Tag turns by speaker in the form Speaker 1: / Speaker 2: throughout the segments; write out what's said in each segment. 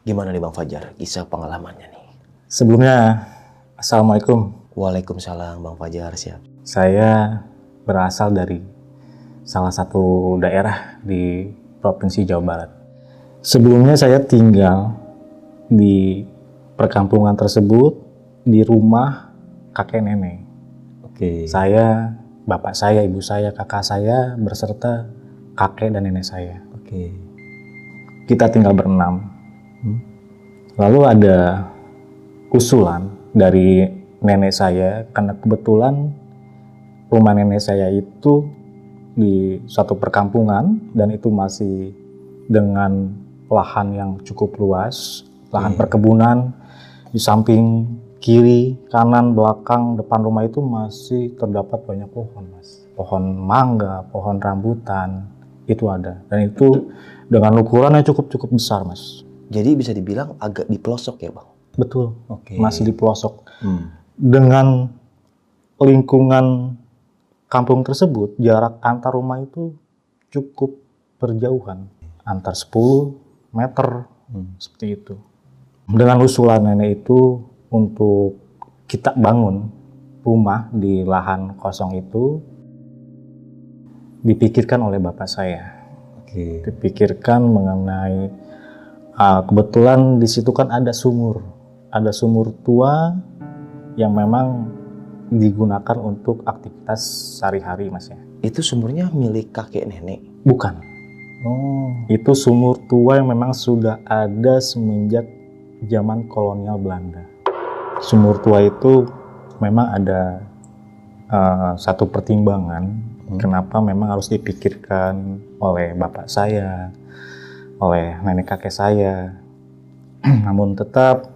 Speaker 1: Gimana nih Bang Fajar, kisah pengalamannya nih?
Speaker 2: Sebelumnya, Assalamualaikum.
Speaker 1: Waalaikumsalam Bang Fajar, siap.
Speaker 2: Saya berasal dari salah satu daerah di Provinsi Jawa Barat. Sebelumnya saya tinggal di perkampungan tersebut di rumah kakek nenek.
Speaker 1: Oke.
Speaker 2: Saya, bapak saya, ibu saya, kakak saya, beserta kakek dan nenek saya.
Speaker 1: Oke.
Speaker 2: Kita tinggal berenam. Lalu ada usulan dari nenek saya, karena kebetulan rumah nenek saya itu di suatu perkampungan dan itu masih dengan lahan yang cukup luas, lahan perkebunan. Di samping kiri, kanan, belakang, depan rumah itu masih terdapat banyak pohon, Mas. Pohon mangga, pohon rambutan, itu ada. Dan itu dengan ukuran yang cukup besar, Mas.
Speaker 1: Jadi bisa dibilang agak di pelosok ya Bang?
Speaker 2: Betul,
Speaker 1: Oke.
Speaker 2: masih di pelosok. Dengan lingkungan kampung tersebut, jarak antar rumah itu cukup berjauhan, antar 10 meter, seperti itu. Dengan usulan nenek itu untuk kita bangun rumah di lahan kosong itu, dipikirkan oleh bapak saya.
Speaker 1: Oke.
Speaker 2: Dipikirkan mengenai kebetulan di situ kan ada sumur tua yang memang digunakan untuk aktivitas sehari-hari, Mas ya.
Speaker 1: Itu sumurnya milik kakek nenek?
Speaker 2: Bukan.
Speaker 1: Oh.
Speaker 2: Itu sumur tua yang memang sudah ada semenjak zaman kolonial Belanda. Sumur tua itu memang ada satu pertimbangan kenapa memang harus dipikirkan oleh bapak saya, oleh nenek kakek saya. Namun tetap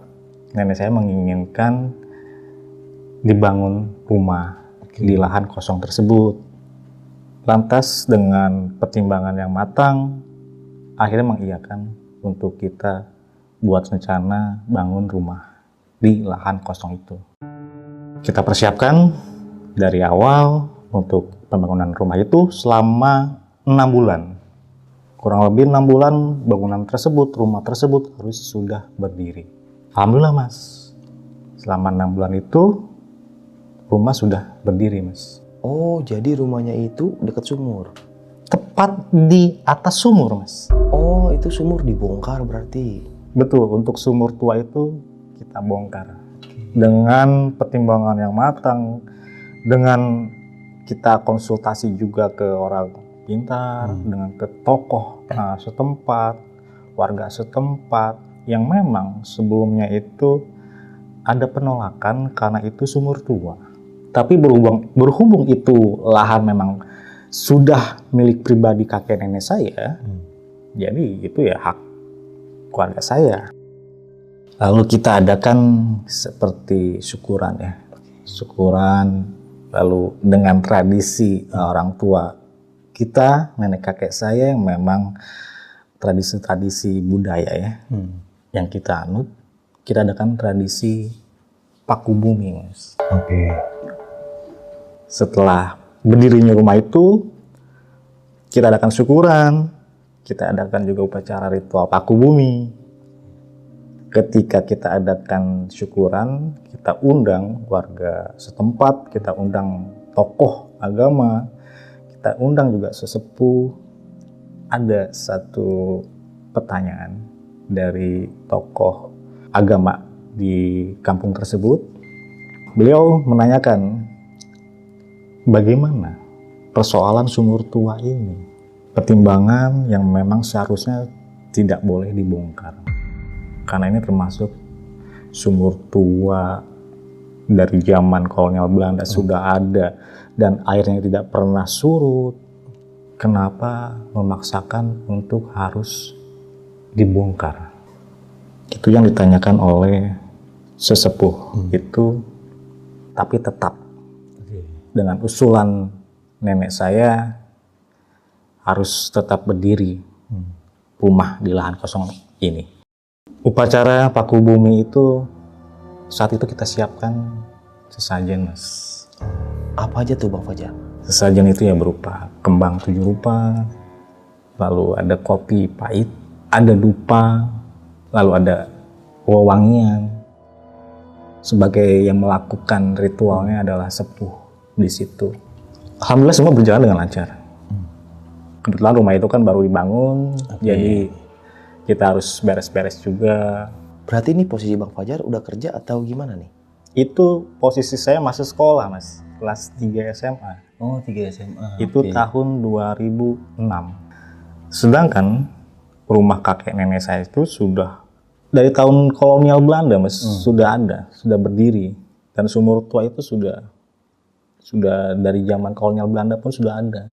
Speaker 2: nenek saya menginginkan dibangun rumah di lahan kosong tersebut. Lantas dengan pertimbangan yang matang, akhirnya mengiyakan untuk kita buat rencana bangun rumah di lahan kosong itu. Kita persiapkan dari awal untuk pembangunan rumah itu selama 6 bulan. Kurang lebih 6 bulan bangunan tersebut, rumah tersebut harus sudah berdiri. Alhamdulillah, Mas. Selama 6 bulan itu rumah sudah berdiri, Mas.
Speaker 1: Oh, jadi rumahnya itu dekat sumur?
Speaker 2: Tepat di atas sumur, Mas.
Speaker 1: Oh, itu sumur dibongkar berarti?
Speaker 2: Betul, untuk sumur tua itu kita bongkar. Dengan pertimbangan yang matang, dengan kita konsultasi juga ke orang pintar, dengan ke tokoh setempat, warga setempat, yang memang sebelumnya itu ada penolakan karena itu sumur tua. Tapi berhubung itu lahan memang sudah milik pribadi kakek nenek saya, jadi itu ya hak keluarga saya. Lalu kita adakan seperti syukuran ya. Syukuran, lalu dengan tradisi orang tua kita, nenek kakek saya yang memang tradisi-tradisi budaya ya, yang kita anut, kita adakan tradisi paku bumi, Mas.
Speaker 1: Oke.
Speaker 2: Setelah berdirinya rumah itu, kita adakan syukuran, kita adakan juga upacara ritual paku bumi. Ketika kita adakan syukuran, kita undang warga setempat, kita undang tokoh agama, kita undang juga sesepuh. Ada satu pertanyaan dari tokoh agama di kampung tersebut. Beliau menanyakan, bagaimana persoalan sumur tua ini? Pertimbangan yang memang seharusnya tidak boleh dibongkar. Karena ini termasuk sumur tua dari zaman kolonial Belanda sudah ada dan airnya tidak pernah surut. Kenapa memaksakan untuk harus dibongkar? Itu yang ditanyakan oleh sesepuh itu, tapi tetap dengan usulan nenek saya harus tetap berdiri rumah di lahan kosong ini. Upacara paku bumi itu saat itu kita siapkan sesajen, Mas.
Speaker 1: Apa aja tuh Bang Fajar?
Speaker 2: Sesajen itu ya berupa kembang 7 rupa, lalu ada kopi pahit, ada dupa, lalu ada wewangian. Sebagai yang melakukan ritualnya adalah sepuh di situ. Alhamdulillah semua berjalan dengan lancar. Kebetulan rumah itu kan baru dibangun, jadi kita harus beres-beres juga.
Speaker 1: Berarti ini posisi Bang Fajar udah kerja atau gimana nih?
Speaker 2: Itu posisi saya masih sekolah, Mas. Kelas 3 SMA.
Speaker 1: Oh, 3 SMA.
Speaker 2: Itu tahun 2006. Sedangkan rumah kakek nenek saya itu sudah dari tahun kolonial Belanda, Mas. Sudah ada, sudah berdiri. Dan sumur tua itu sudah dari zaman kolonial Belanda pun sudah ada.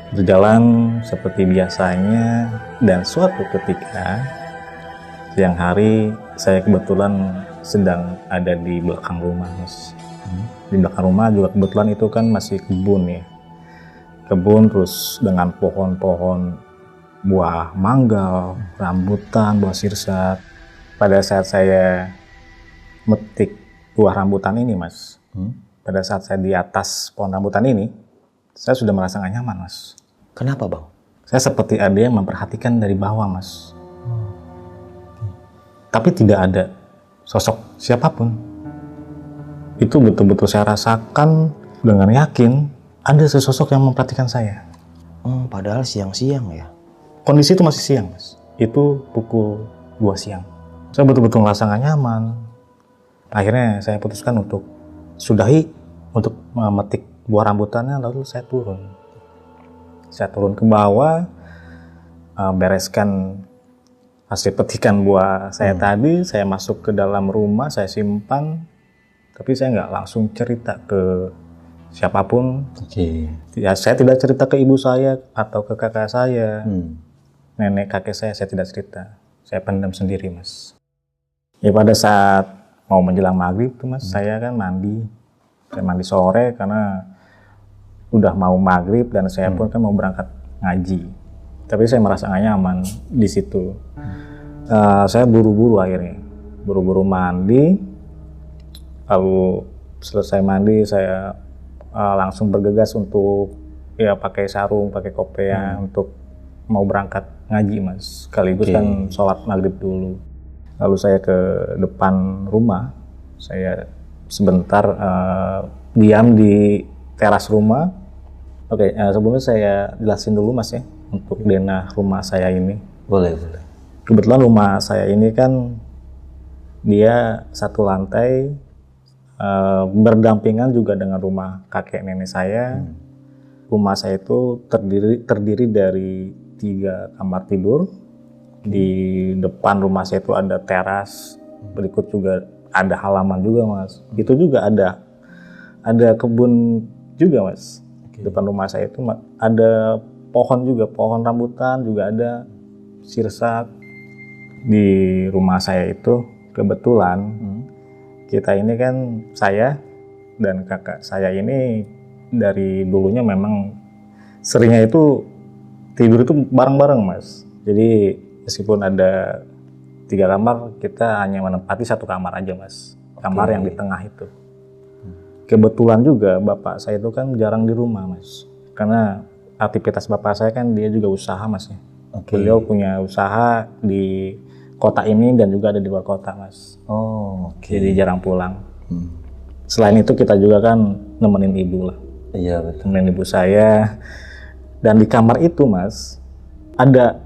Speaker 2: Berjalan seperti biasanya, dan suatu ketika siang hari saya kebetulan sedang ada di belakang rumah, Mas. Di belakang rumah juga kebetulan itu kan masih kebun ya. Kebun terus dengan pohon-pohon buah mangga, rambutan, buah sirsat. Pada saat saya metik buah rambutan ini, Mas. Pada saat saya di atas pohon rambutan ini, saya sudah merasa gak nyaman, Mas.
Speaker 1: Kenapa, Bang?
Speaker 2: Saya seperti ada yang memperhatikan dari bawah, Mas. Tapi tidak ada sosok siapapun. Itu betul-betul saya rasakan dengan yakin ada sesosok yang memperhatikan saya.
Speaker 1: Padahal siang-siang ya?
Speaker 2: Kondisi itu masih siang, Mas. Itu pukul 2 siang. Saya betul-betul ngerasa gak nyaman. Akhirnya saya putuskan untuk sudahi, untuk memetik buah rambutannya, lalu saya turun. Saya turun ke bawah, bereskan hasil petikan buah saya tadi, saya masuk ke dalam rumah, saya simpan. Tapi saya nggak langsung cerita ke siapapun. Ya, saya tidak cerita ke ibu saya atau ke kakak saya, nenek kakek saya tidak cerita. Saya pendam sendiri, Mas. Ya pada saat mau menjelang maghrib tuh, Mas, saya kan mandi. Saya mandi sore karena udah mau maghrib dan saya pun kan mau berangkat ngaji. Tapi saya merasa nggak nyaman di situ. Saya buru-buru akhirnya, buru-buru mandi. Lalu selesai mandi saya langsung bergegas untuk ya pakai sarung, pakai kopiah untuk mau berangkat ngaji, Mas. Sekaligus kan sholat maghrib dulu. Lalu saya ke depan rumah, saya sebentar diam di teras rumah. Sebelumnya saya jelasin dulu, Mas, ya, untuk denah rumah saya ini.
Speaker 1: Boleh.
Speaker 2: Kebetulan rumah saya ini kan dia satu lantai, berdampingan juga dengan rumah kakek nenek saya. Rumah saya itu terdiri dari 3 kamar tidur. Di depan rumah saya itu ada teras, berikut juga ada halaman juga, Mas. Itu juga ada kebun juga, Mas. Depan rumah saya itu ada pohon juga, pohon rambutan juga ada, sirsak. Di rumah saya itu kebetulan kita ini kan, saya dan kakak saya ini dari dulunya memang seringnya itu tidur itu bareng-bareng, Mas. Jadi meskipun ada 3 kamar, kita hanya menempati 1 kamar aja, Mas. Kamar yang di tengah itu. Kebetulan juga bapak saya itu kan jarang di rumah, Mas. Karena aktivitas bapak saya kan dia juga usaha, Mas. Beliau punya usaha di kota ini dan juga ada di luar kota, Mas. Jadi jarang pulang. Selain itu kita juga kan nemenin ibu lah.
Speaker 1: Iya, betul.
Speaker 2: Nemenin ibu saya. Dan di kamar itu, Mas, ada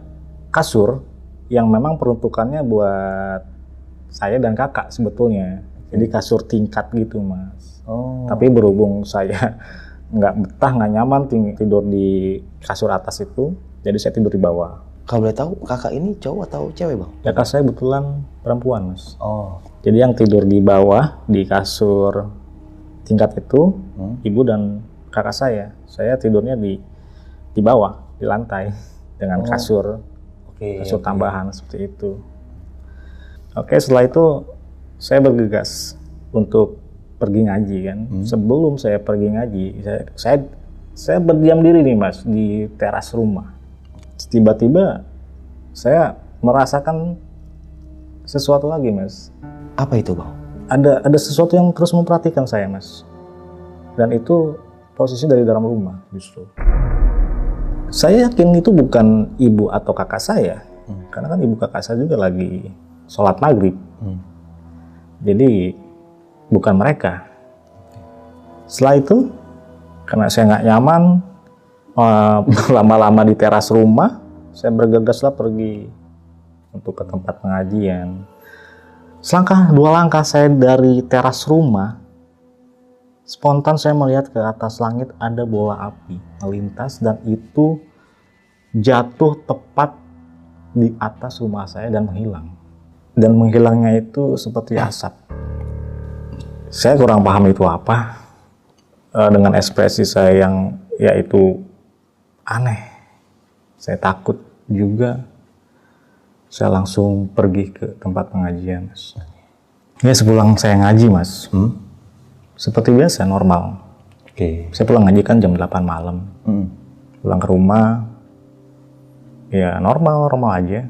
Speaker 2: kasur yang memang peruntukannya buat saya dan kakak sebetulnya. Jadi kasur tingkat gitu, Mas. Tapi berhubung saya nggak betah, nggak nyaman tidur di kasur atas itu, jadi saya tidur di bawah.
Speaker 1: Kalau boleh tahu, kakak ini cowok atau cewek, Bang?
Speaker 2: Kakak saya kebetulan perempuan, Mas. Jadi yang tidur di bawah di kasur tingkat itu ibu dan kakak saya. Saya tidurnya di bawah di lantai dengan kasur tambahan seperti itu. Setelah itu saya bergegas untuk pergi ngaji kan. Sebelum saya pergi ngaji, saya berdiam diri nih, Mas, di teras rumah. Tiba-tiba saya merasakan sesuatu lagi, Mas.
Speaker 1: Apa itu, Bang?
Speaker 2: Ada sesuatu yang terus memperhatikan saya, Mas. Dan itu posisi dari dalam rumah justru. Saya yakin itu bukan ibu atau kakak saya, karena kan ibu kakak saya juga lagi sholat maghrib. Jadi bukan mereka. Setelah itu, karena saya nggak nyaman lama-lama di teras rumah, saya bergegaslah pergi untuk ke tempat pengajian. Dua langkah saya dari teras rumah, spontan saya melihat ke atas langit ada bola api melintas dan itu jatuh tepat di atas rumah saya dan menghilang. Dan menghilangnya itu seperti asap. Saya kurang paham itu apa. Dengan ekspresi saya yang yaitu aneh. Saya takut juga. Saya langsung pergi ke tempat pengajian, Mas. Ya, sepulang saya ngaji, Mas. Seperti biasa, normal. Saya pulang ngaji kan jam 8 malam. Pulang ke rumah, ya normal aja.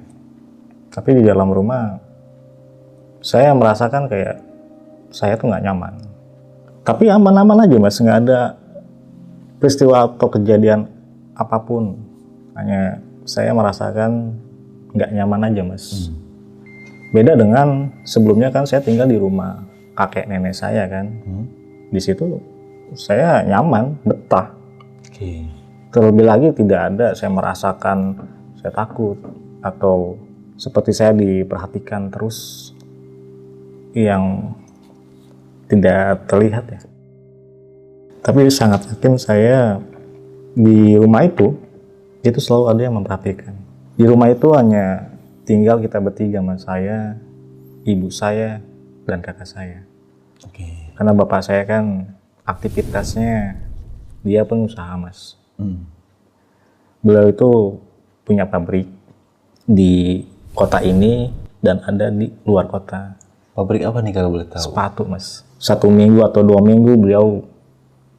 Speaker 2: Tapi di dalam rumah, saya merasakan kayak saya tuh nggak nyaman. Tapi aman-aman aja, Mas. Nggak ada peristiwa atau kejadian apapun. Hanya saya merasakan nggak nyaman aja, Mas. Beda dengan sebelumnya kan saya tinggal di rumah kakek nenek saya kan. Di situ saya nyaman, betah. Terlebih lagi tidak ada saya merasakan saya takut atau seperti saya diperhatikan terus yang tidak terlihat ya. Tapi sangat yakin saya di rumah itu selalu ada yang memperhatikan. Di rumah itu hanya tinggal kita bertiga, Mas. Saya, ibu saya, dan kakak saya. Karena bapak saya kan aktivitasnya dia pengusaha, Mas. Beliau itu punya pabrik di kota ini dan ada di luar kota.
Speaker 1: Pabrik apa nih kalau boleh tahu?
Speaker 2: Sepatu, Mas. 1 minggu atau 2 minggu beliau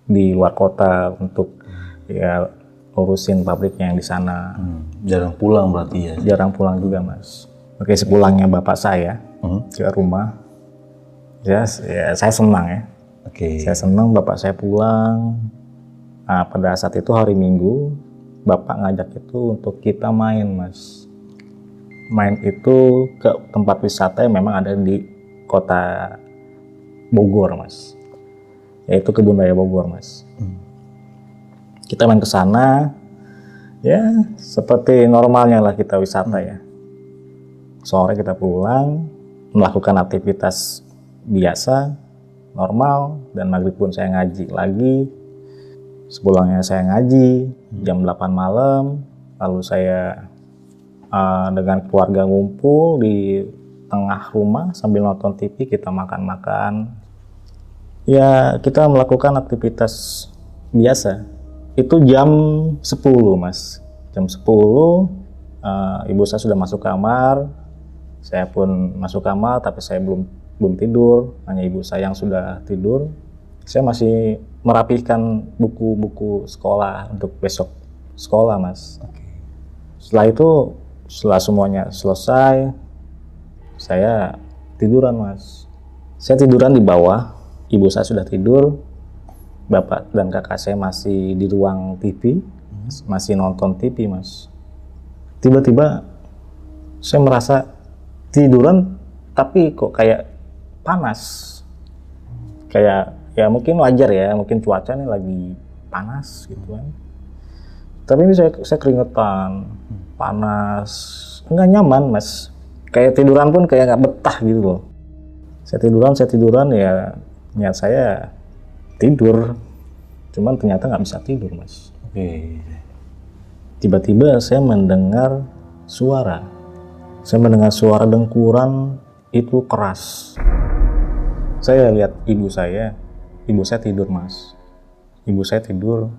Speaker 2: di luar kota untuk ya urusin pabriknya yang di sana.
Speaker 1: Jarang pulang berarti ya?
Speaker 2: Jarang pulang juga, Mas. Oke, sepulangnya bapak saya ke rumah, ya saya senang ya. Saya senang bapak saya pulang. Nah, pada saat itu hari Minggu, bapak ngajak itu untuk kita main, Mas. Main itu ke tempat wisata yang memang ada di kota Bogor, Mas. Yaitu Kebun Raya Bogor, Mas. Kita main ke sana, ya seperti normalnya lah kita wisata ya. Sore kita pulang, melakukan aktivitas biasa, normal, dan maghrib pun saya ngaji lagi. Sepulangnya saya ngaji, jam 8 malam, lalu saya dengan keluarga ngumpul di tengah rumah sambil nonton TV, kita makan-makan. Ya, kita melakukan aktivitas biasa. Itu jam 10, Mas. Jam 10, ibu saya sudah masuk kamar. Saya pun masuk kamar, tapi saya belum tidur. Hanya ibu saya yang sudah tidur. Saya masih merapihkan buku-buku sekolah untuk besok sekolah, Mas. Setelah itu, setelah semuanya selesai, saya tiduran, Mas. Saya tiduran di bawah, ibu saya sudah tidur, bapak dan kakak saya masih di ruang TV, masih nonton TV, Mas. Tiba-tiba saya merasa tiduran, tapi kok kayak panas. Kayak, ya mungkin wajar ya, mungkin cuacanya lagi panas gitu kan. Tapi ini saya keringetan, panas, nggak nyaman, Mas. Kayak tiduran pun kayak nggak betah gitu loh. Saya tiduran ya niat saya tidur, cuman ternyata nggak bisa tidur, Mas. Tiba-tiba saya mendengar suara. Saya mendengar suara dengkuran itu keras. Saya lihat ibu saya tidur, Mas. Ibu saya tidur,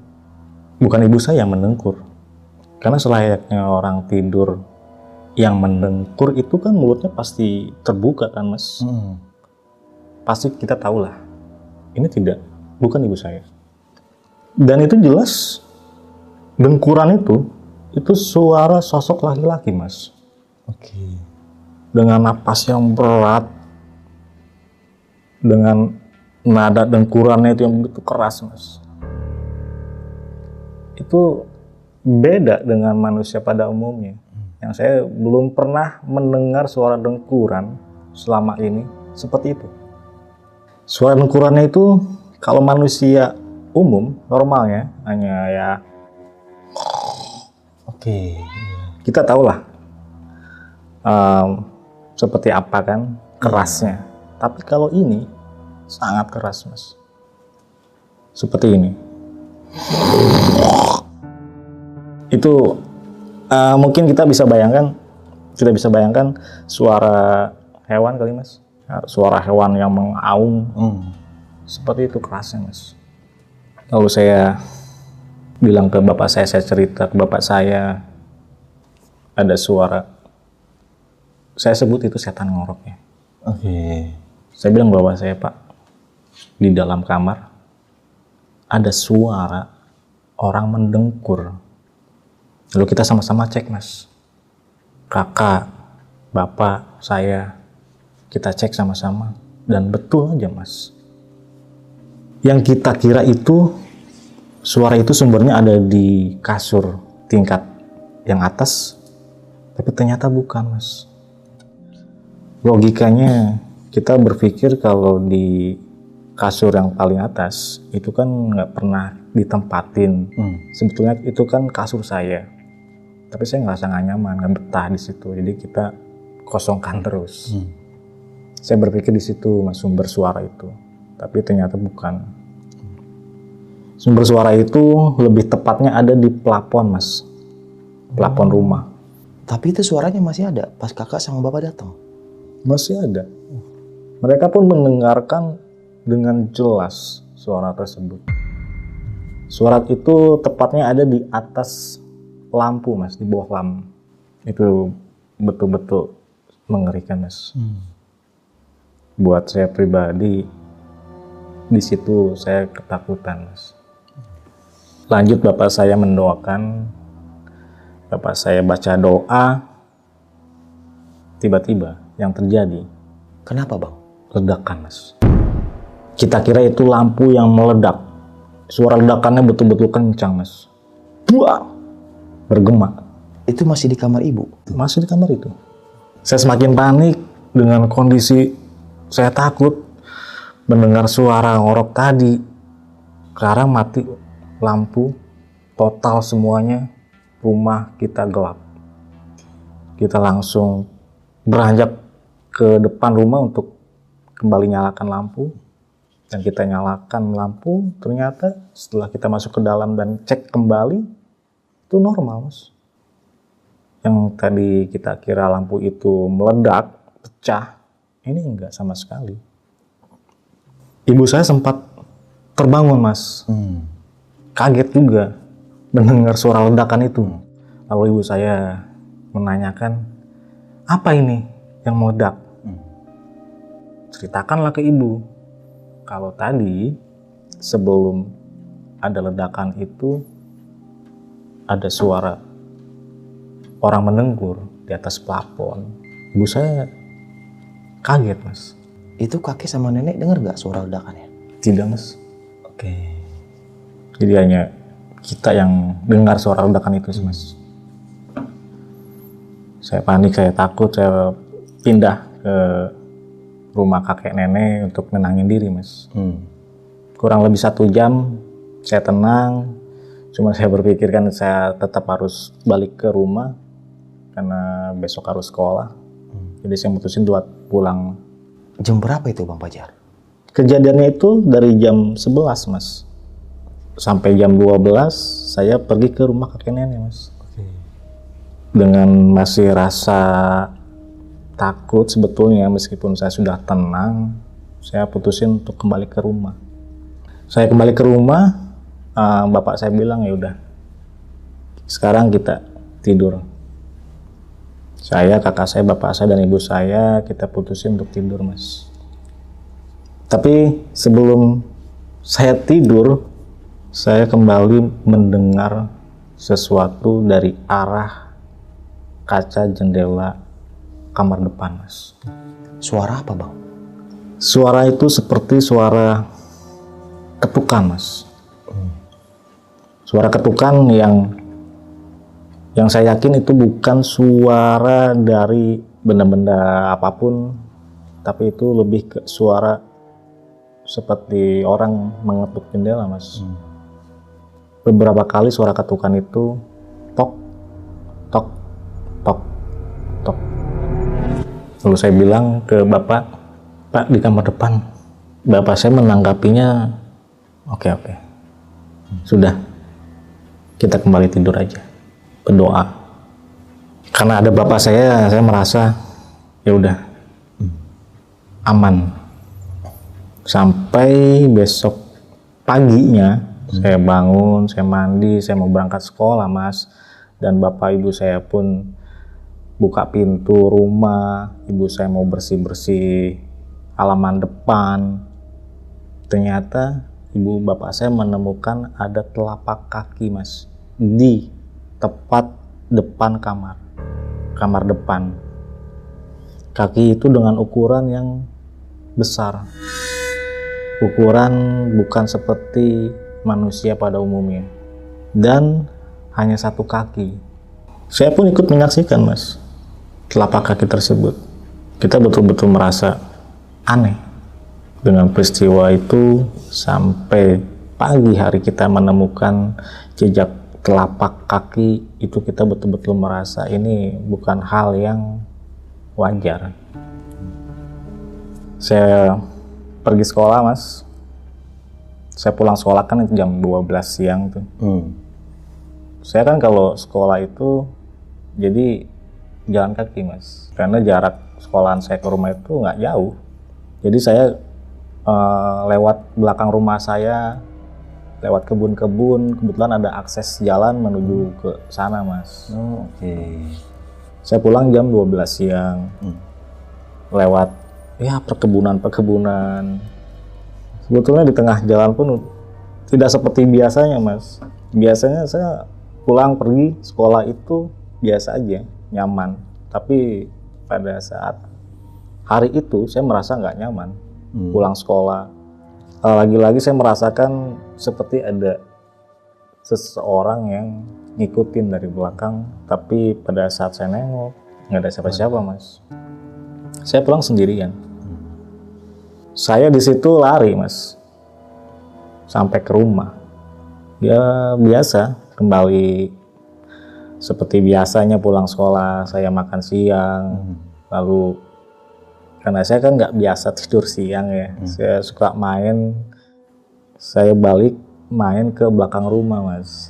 Speaker 2: bukan ibu saya yang mendengkur. Karena selayaknya orang tidur yang mendengkur itu kan mulutnya pasti terbuka kan, Mas. Pasti kita tahu lah. Ini bukan ibu saya. Dan itu jelas dengkuran itu suara sosok laki-laki, Mas. Dengan napas yang berat, dengan nada dengkurannya itu yang begitu keras, Mas. itu beda dengan manusia pada umumnya. Yang saya belum pernah mendengar suara dengkuran selama ini seperti itu. Suara dengkurannya itu kalau manusia umum normalnya hanya ya
Speaker 1: Oke.
Speaker 2: kita tahulah seperti apa kan kerasnya. Tapi kalau ini sangat keras, Mas. Seperti ini. Itu mungkin kita bisa bayangkan suara hewan kali, Mas. Suara hewan yang mengaum. Seperti itu kerasnya, Mas. Lalu saya bilang ke bapak saya cerita ke bapak saya ada suara, saya sebut itu setan ngoroknya.
Speaker 1: Oke.
Speaker 2: Saya bilang bahwa saya, Pak, di dalam kamar ada suara orang mendengkur. Lalu kita sama-sama cek, Mas. Kakak, bapak, saya, kita cek sama-sama. Dan betul aja, Mas. Yang kita kira itu, suara itu sumbernya ada di kasur tingkat yang atas. Tapi ternyata bukan, Mas. Logikanya kita berpikir kalau di kasur yang paling atas itu kan nggak pernah ditempatin. Sebetulnya itu kan kasur saya, tapi saya ngerasa nggak nyaman, nggak betah di situ. Jadi kita kosongkan terus. Saya berpikir di situ, Mas, sumber suara itu, tapi ternyata bukan. Sumber suara itu lebih tepatnya ada di plafon, Mas, plafon rumah.
Speaker 3: Tapi itu suaranya masih ada pas kakak sama bapak datang.
Speaker 2: Masih ada. Mereka pun mendengarkan dengan jelas suara tersebut. Suara itu tepatnya ada di atas lampu, Mas, di bawah lampu. Itu betul-betul mengerikan, Mas. Buat saya pribadi, di situ saya ketakutan, Mas. Lanjut bapak saya mendoakan, bapak saya baca doa, tiba-tiba yang terjadi,
Speaker 3: Kenapa, Bang?
Speaker 2: ledakan, Mas. Kita kira itu lampu yang meledak. Suara ledakannya betul-betul kencang, Mas. Buang! Bergema.
Speaker 3: Itu masih di kamar ibu?
Speaker 2: Masih di kamar itu. Saya semakin panik dengan kondisi saya takut mendengar suara ngorok tadi. Sekarang mati lampu, total semuanya, rumah kita gelap. Kita langsung beranjak ke depan rumah untuk kembali nyalakan lampu. Dan kita nyalakan lampu, ternyata setelah kita masuk ke dalam dan cek kembali, itu normal, Mas. Yang tadi kita kira lampu itu meledak, pecah, ini enggak sama sekali. Ibu saya sempat terbangun, Mas. Kaget juga mendengar suara ledakan itu. Lalu ibu saya menanyakan, apa ini yang meledak? Ceritakanlah ke ibu. Kalau tadi sebelum ada ledakan itu ada suara orang mendengkur di atas plafon. Ibu saya kaget, Mas.
Speaker 3: Itu kakek sama nenek dengar nggak suara ledakannya?
Speaker 2: Tidak, Mas.
Speaker 1: Oke.
Speaker 2: Jadi hanya kita yang dengar suara ledakan itu sih, Mas. Saya panik, saya takut, saya pindah ke rumah kakek nenek untuk nenangin diri, Mas. Kurang lebih 1 jam saya tenang, cuma saya berpikir kan saya tetap harus balik ke rumah karena besok harus sekolah. Jadi saya mutusin buat pulang.
Speaker 3: Jam berapa itu, Bang Fajar?
Speaker 2: Kejadiannya itu dari jam 11, Mas. Sampai jam 12 saya pergi ke rumah kakek nenek, Mas. Dengan masih rasa takut sebetulnya, meskipun saya sudah tenang, saya putusin untuk kembali ke rumah. Saya kembali ke rumah, bapak saya bilang, ya udah, sekarang kita tidur. Saya, kakak saya, bapak saya, dan ibu saya, kita putusin untuk tidur, Mas. Tapi sebelum saya tidur, saya kembali mendengar sesuatu dari arah kaca jendela kamar depan, Mas.
Speaker 3: Suara apa, Bang?
Speaker 2: Suara itu seperti suara ketukan, Mas. Suara ketukan yang saya yakin itu bukan suara dari benda-benda apapun, tapi itu lebih ke suara seperti orang mengetuk jendela, Mas. Beberapa kali suara ketukan itu tok, tok, tok, tok. Lalu saya bilang ke bapak, Pak, di kamar depan. Bapak saya menanggapinya, oke, sudah, kita kembali tidur aja, berdoa. Karena ada bapak saya merasa ya udah aman. Sampai besok paginya saya bangun, saya mandi, saya mau berangkat sekolah, Mas. Dan bapak ibu saya pun buka pintu rumah, ibu saya mau bersih-bersih halaman depan. Ternyata ibu bapak saya menemukan ada telapak kaki, Mas, di tepat depan kamar depan. Kaki itu dengan ukuran yang besar, ukuran bukan seperti manusia pada umumnya, dan hanya satu kaki. Saya pun ikut menyaksikan, Mas, telapak kaki tersebut. Kita betul-betul merasa aneh dengan peristiwa itu. Sampai pagi hari kita menemukan jejak telapak kaki itu, kita betul-betul merasa ini bukan hal yang wajar. Saya pergi sekolah, Mas. Saya pulang sekolah kan jam 12 siang tuh. Saya kan kalau sekolah itu jadi jalan kaki, Mas. Karena jarak sekolahan saya ke rumah itu nggak jauh. Jadi saya lewat belakang rumah saya, lewat kebun-kebun. Kebetulan ada akses jalan menuju ke sana, Mas. Saya pulang jam 12 siang. Lewat ya perkebunan. Sebetulnya di tengah jalan pun tidak seperti biasanya, Mas. Biasanya saya pulang pergi sekolah itu biasa aja, nyaman. Tapi pada saat hari itu saya merasa nggak nyaman pulang sekolah. Lagi-lagi saya merasakan seperti ada seseorang yang ngikutin dari belakang. Tapi pada saat saya nengok nggak ada siapa-siapa, Mas. Saya pulang sendirian. Saya di situ lari, Mas, sampai ke rumah. Ya biasa, kembali seperti biasanya pulang sekolah. Saya makan siang, lalu karena saya kan nggak biasa tidur siang ya, saya suka main. Saya balik main ke belakang rumah, Mas.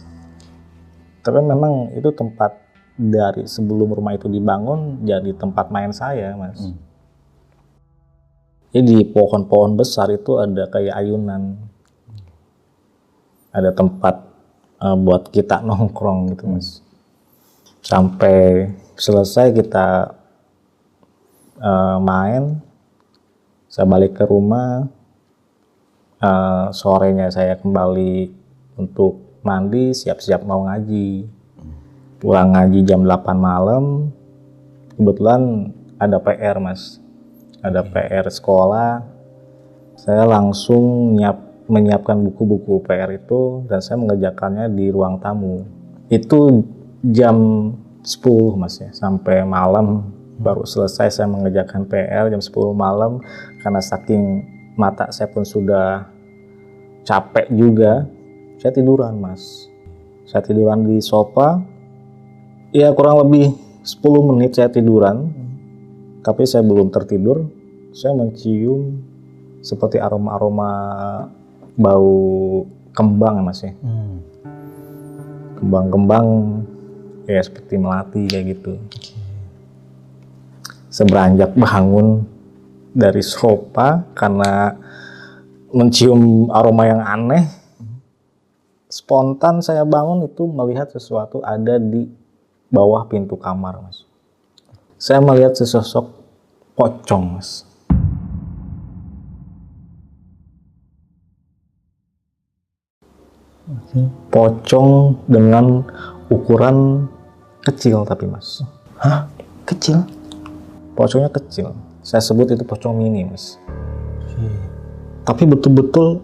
Speaker 2: Tapi memang itu tempat dari sebelum rumah itu dibangun jadi tempat main saya, Mas. Jadi di pohon-pohon besar itu ada kayak ayunan, ada tempat buat kita nongkrong gitu, Mas. Sampai selesai kita main, saya balik ke rumah. Sorenya saya kembali untuk mandi, siap-siap mau ngaji. Pulang ngaji jam 8 malam. Kebetulan ada PR, Mas. Ada PR sekolah. Saya langsung menyiapkan buku-buku PR itu dan saya mengerjakannya di ruang tamu. Itu jam 10, Mas, ya. Sampai malam baru selesai saya mengerjakan PR jam 10 malam. Karena saking mata saya pun sudah capek juga, saya tiduran, Mas. Saya tiduran di sofa. Ya kurang lebih 10 menit saya tiduran. Tapi saya belum tertidur, saya mencium seperti aroma-aroma bau kembang, Mas, ya. Kembang-kembang ya seperti melati kayak gitu. Saya beranjak bangun dari sofa karena mencium aroma yang aneh. Spontan saya bangun itu melihat sesuatu ada di bawah pintu kamar, Mas. Saya melihat sesosok pocong, Mas. Pocong dengan ukuran kecil tapi, Mas.
Speaker 3: Hah? Kecil?
Speaker 2: Pocongnya kecil. Saya sebut itu pocong mini, Mas. Tapi betul-betul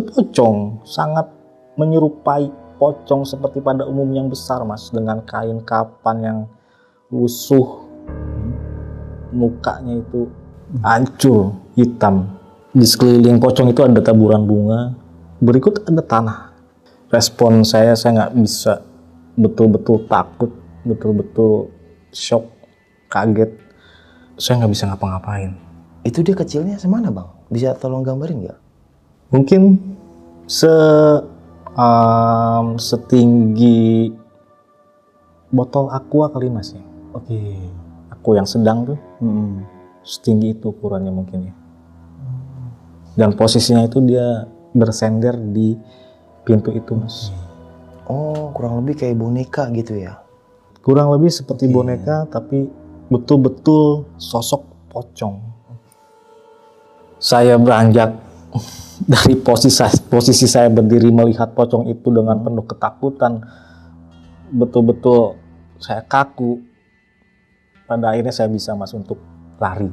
Speaker 2: pocong, sangat menyerupai pocong seperti pada umumnya yang besar mas, dengan kain kapan yang lusuh, mukanya itu hancur, hitam. Di sekeliling pocong itu ada taburan bunga, berikut ada tanah. Respon saya nggak bisa, betul-betul takut, betul-betul shock, kaget. Saya nggak bisa ngapa-ngapain.
Speaker 3: Itu dia kecilnya semana bang? Bisa tolong gambarin nggak?
Speaker 2: Mungkin setinggi botol aqua kali mas ya.
Speaker 1: Oke.
Speaker 2: Aku yang sedang tuh, setinggi itu ukurannya mungkin ya. Dan posisinya itu dia bersender di pintu itu mas.
Speaker 3: Oh, kurang lebih kayak boneka gitu ya?
Speaker 2: Kurang lebih seperti boneka, tapi betul-betul sosok pocong. Saya beranjak dari posisi saya berdiri melihat pocong itu dengan penuh ketakutan. Betul-betul saya kaku. Pada akhirnya saya bisa mas untuk lari.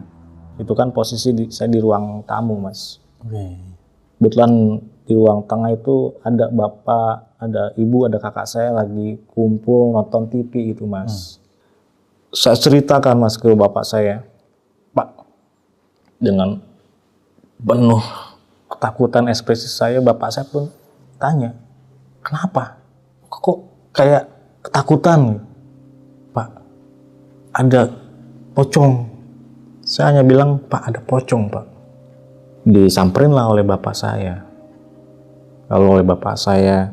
Speaker 2: Itu kan posisi saya di ruang tamu mas. Kebetulan di ruang tengah itu ada bapak, ada ibu, ada kakak saya lagi kumpul nonton TV gitu mas. Saya ceritakan mas ke bapak saya, Pak, dengan penuh ketakutan ekspresi saya, bapak saya pun tanya, kenapa? Kok kayak ketakutan? Pak, ada pocong. Saya hanya bilang, Pak, ada pocong, Pak. Disamperin lah oleh bapak saya. Lalu oleh bapak saya,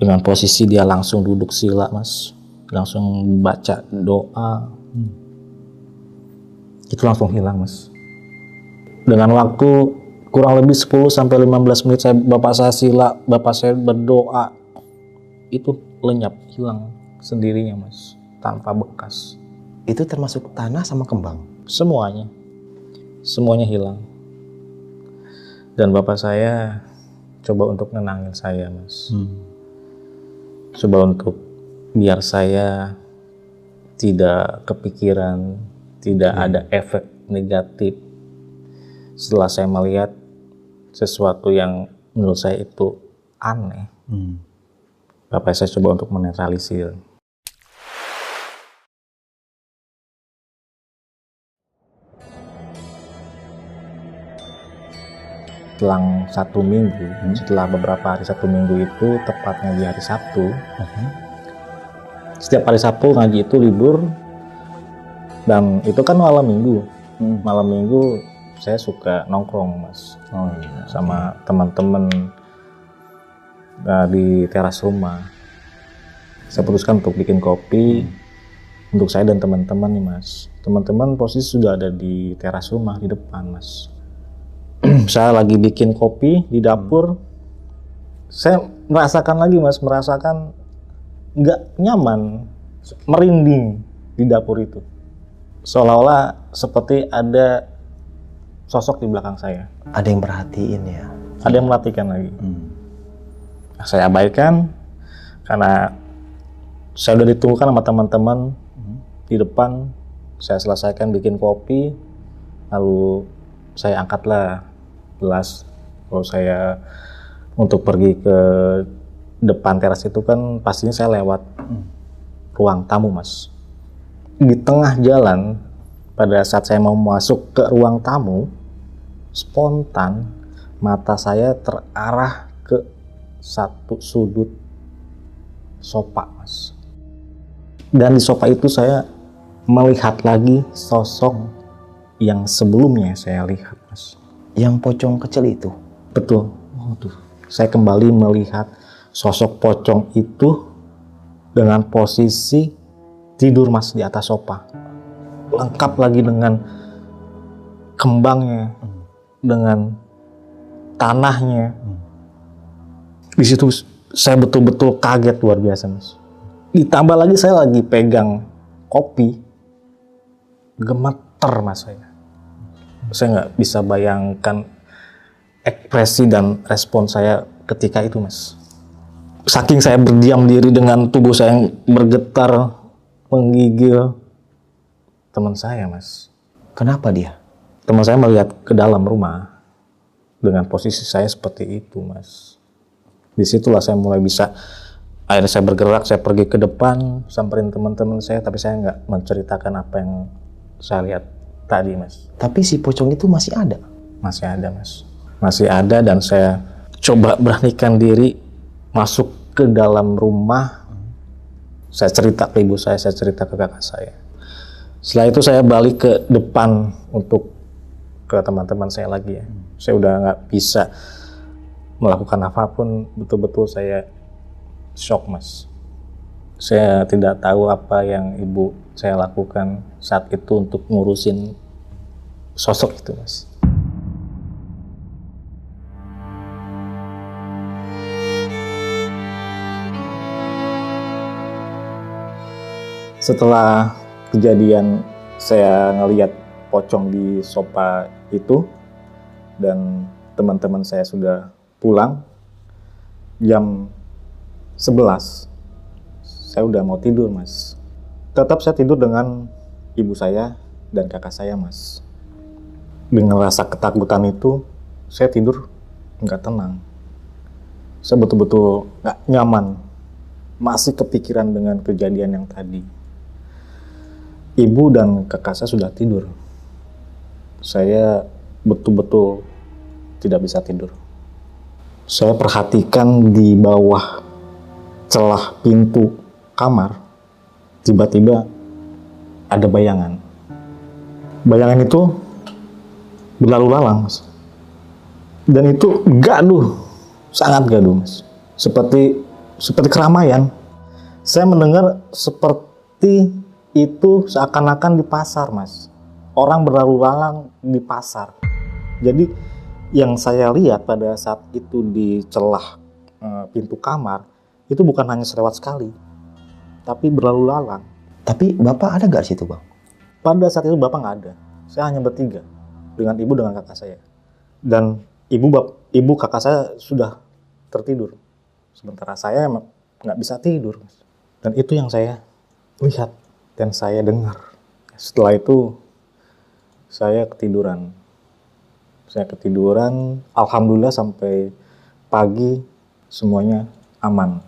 Speaker 2: dengan posisi dia langsung duduk sila, mas. Langsung baca doa. Itu langsung hilang, mas. Dengan waktu kurang lebih 10-15 menit bapak saya sila, bapak saya berdoa. Itu lenyap, hilang sendirinya, mas. Tanpa bekas.
Speaker 3: Itu termasuk tanah sama kembang?
Speaker 2: Semuanya hilang. Dan bapak saya coba untuk nenangin saya mas, coba untuk biar saya tidak kepikiran, tidak ada efek negatif setelah saya melihat sesuatu yang menurut saya itu aneh. Bapak saya coba untuk menetralisir. Selang 1 minggu, setelah beberapa hari 1 minggu itu, tepatnya di hari Sabtu. Setiap hari Sabtu ngaji itu libur, dan itu kan malam minggu. Malam minggu saya suka nongkrong mas, sama teman-teman di teras rumah. Saya putuskan untuk bikin kopi untuk saya dan teman-teman nih mas. Teman-teman posisi sudah ada di teras rumah di depan mas. Saya lagi bikin kopi di dapur. Saya merasakan lagi mas, merasakan nggak nyaman, merinding di dapur itu. Seolah-olah seperti ada sosok di belakang saya.
Speaker 3: Ada yang perhatiin ya?
Speaker 2: Ada yang merhatikan lagi. Saya abaikan karena saya udah ditunggukan sama teman-teman di depan. Saya selesaikan bikin kopi, lalu saya angkatlah gelas. Kalau saya untuk pergi ke depan teras itu kan pastinya saya lewat ruang tamu mas. Di tengah jalan pada saat saya mau masuk ke ruang tamu, spontan mata saya terarah ke satu sudut sofa mas. Dan di sofa itu saya melihat lagi sosok yang sebelumnya saya lihat mas.
Speaker 3: Yang pocong kecil itu?
Speaker 2: Betul. Saya kembali melihat sosok pocong itu dengan posisi tidur mas di atas sofa. Lengkap lagi dengan kembangnya, dengan tanahnya. Di situ saya betul-betul kaget luar biasa mas. Ditambah lagi saya lagi pegang kopi, gemeter mas saya. Saya nggak bisa bayangkan ekspresi dan respon saya ketika itu mas. Saking saya berdiam diri dengan tubuh saya yang bergetar, menggigil. Teman saya mas.
Speaker 3: Kenapa dia?
Speaker 2: Teman saya melihat ke dalam rumah dengan posisi saya seperti itu mas. Disitulah saya mulai bisa, akhirnya saya bergerak, saya pergi ke depan, samperin teman-teman saya, tapi saya nggak menceritakan apa yang saya lihat tadi, Mas.
Speaker 3: Tapi si pocong itu masih ada.
Speaker 2: Masih ada, Mas. Masih ada, dan saya coba beranikan diri masuk ke dalam rumah. Saya cerita ke ibu saya cerita ke kakak saya. Setelah itu saya balik ke depan untuk ke teman-teman saya lagi ya. Saya udah nggak bisa melakukan apapun, betul-betul saya shock, Mas. Saya tidak tahu apa yang ibu saya lakukan saat itu untuk ngurusin sosok itu, Mas. Setelah kejadian saya ngelihat pocong di sofa itu dan teman-teman saya sudah pulang, jam 11 saya udah mau tidur, Mas. Tetap saya tidur dengan ibu saya dan kakak saya, Mas. Dengan rasa ketakutan itu saya tidur nggak tenang. Saya betul-betul nggak nyaman, masih kepikiran dengan kejadian yang tadi. Ibu dan kakak saya sudah tidur. Saya betul-betul tidak bisa tidur. Saya perhatikan di bawah celah pintu kamar, tiba-tiba ada bayangan. Bayangan itu berlalu lalang, Mas. Dan itu gaduh, sangat gaduh, Mas. Seperti keramaian. Saya mendengar seperti itu seakan-akan di pasar, Mas. Orang berlalu lalang di pasar. Jadi yang saya lihat pada saat itu di celah pintu kamar itu bukan hanya selewat sekali, tapi berlalu lalang.
Speaker 3: Tapi Bapak ada nggak di situ, Bang?
Speaker 2: Pada saat itu Bapak nggak ada. Saya hanya bertiga dengan ibu dengan kakak saya. Dan ibu kakak saya sudah tertidur. Sementara saya nggak bisa tidur, Mas. Dan itu yang saya lihat dan saya dengar. Setelah itu saya ketiduran. Alhamdulillah sampai pagi semuanya aman.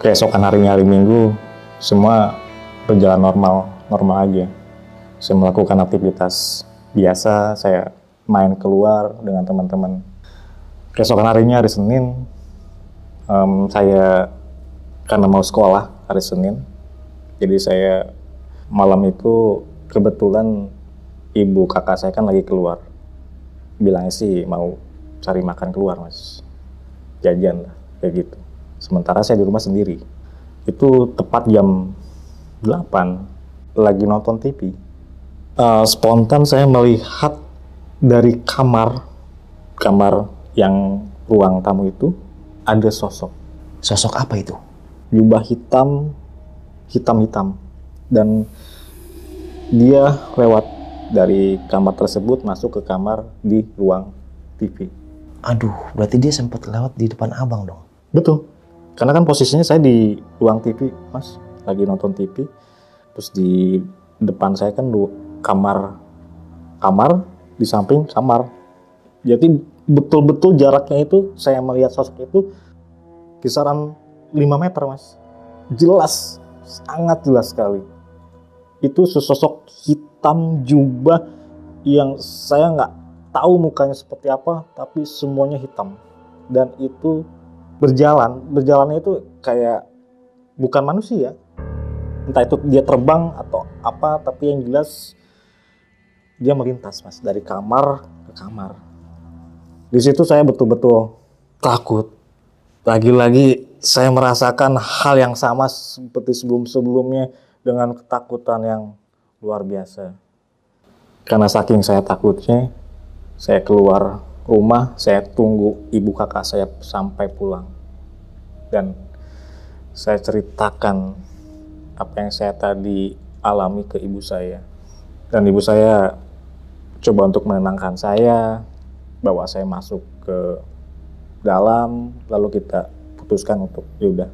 Speaker 2: Keesokan harinya, hari Minggu, semua berjalan normal aja. Saya melakukan aktivitas biasa, saya main keluar dengan teman-teman. Keesokan harinya, hari Senin, saya karena mau sekolah hari Senin, jadi saya malam itu kebetulan ibu kakak saya kan lagi keluar. Bilangnya sih mau cari makan keluar, Mas. Jajan lah, kayak gitu. Sementara saya di rumah sendiri. Itu tepat jam 8, lagi nonton TV. Spontan saya melihat dari kamar yang ruang tamu itu ada sosok.
Speaker 3: Sosok apa itu?
Speaker 2: Jubah hitam. Dan dia lewat dari kamar tersebut masuk ke kamar di ruang TV.
Speaker 3: Aduh, berarti dia sempat lewat di depan abang dong?
Speaker 2: Betul. Karena kan posisinya saya di ruang TV, Mas, lagi nonton TV. Terus di depan saya kan kamar, di samping kamar. Jadi betul-betul jaraknya itu saya melihat sosok itu kisaran 5 meter, Mas. Jelas, sangat jelas sekali. Itu sesosok hitam jubah yang saya nggak tahu mukanya seperti apa, tapi semuanya hitam. Dan itu berjalannya itu kayak bukan manusia. Entah itu dia terbang atau apa, tapi yang jelas dia melintas, Mas, dari kamar ke kamar. Di situ saya betul-betul takut. Lagi-lagi saya merasakan hal yang sama seperti sebelum-sebelumnya dengan ketakutan yang luar biasa. Karena saking saya takutnya, saya keluar rumah, saya tunggu ibu kakak saya sampai pulang. Dan saya ceritakan apa yang saya tadi alami ke ibu saya. Dan ibu saya coba untuk menenangkan saya, bawa saya masuk ke dalam, lalu kita putuskan untuk yaudah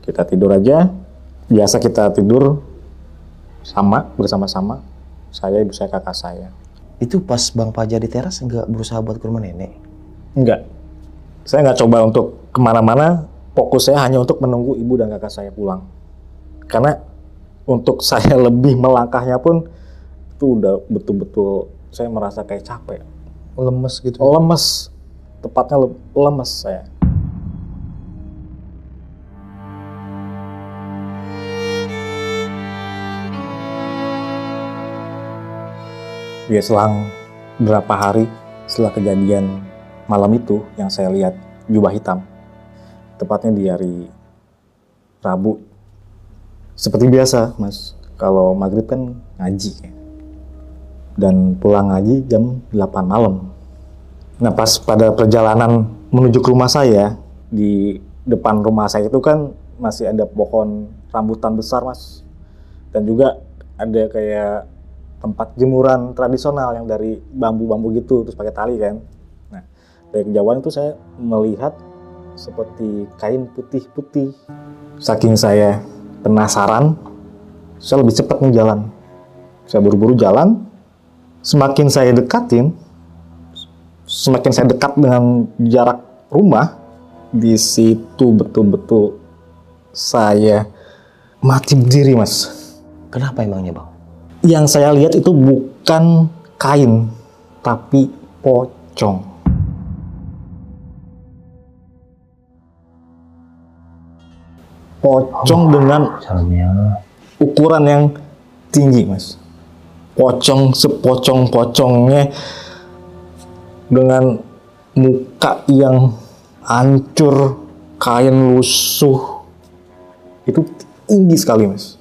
Speaker 2: kita tidur aja. Biasa kita tidur bersama-sama, saya, ibu saya, kakak saya.
Speaker 3: Itu pas Bang Fajar di teras nggak berusaha buat ke rumah nenek?
Speaker 2: Enggak, saya nggak coba untuk kemana-mana, fokus saya hanya untuk menunggu ibu dan kakak saya pulang. Karena untuk saya lebih melangkahnya pun, itu udah betul-betul saya merasa kayak capek.
Speaker 3: Lemes gitu.
Speaker 2: Lemes, tepatnya lemes saya. Ya, selang berapa hari setelah kejadian malam itu yang saya lihat jubah hitam, tepatnya di hari Rabu. Seperti biasa, Mas, kalau maghrib kan ngaji ya. Dan pulang ngaji jam 8 malam. Nah, pas pada perjalanan menuju ke rumah saya, di depan rumah saya itu kan masih ada pohon rambutan besar, Mas. Dan juga ada kayak tempat jemuran tradisional yang dari bambu-bambu gitu, terus pakai tali kan. Nah, dari kejauhan itu saya melihat seperti kain putih-putih. Saking saya penasaran, saya lebih cepat nih jalan. Saya buru-buru jalan. Semakin saya dekatin, semakin saya dekat dengan jarak rumah, di situ betul-betul saya mati berdiri, Mas.
Speaker 3: Kenapa emangnya, Bang?
Speaker 2: Yang saya lihat itu bukan kain, tapi pocong. Pocong dengan ukuran yang tinggi, Mas. Pocong sepocong-pocongnya dengan muka yang hancur, kain lusuh. Itu tinggi sekali, Mas.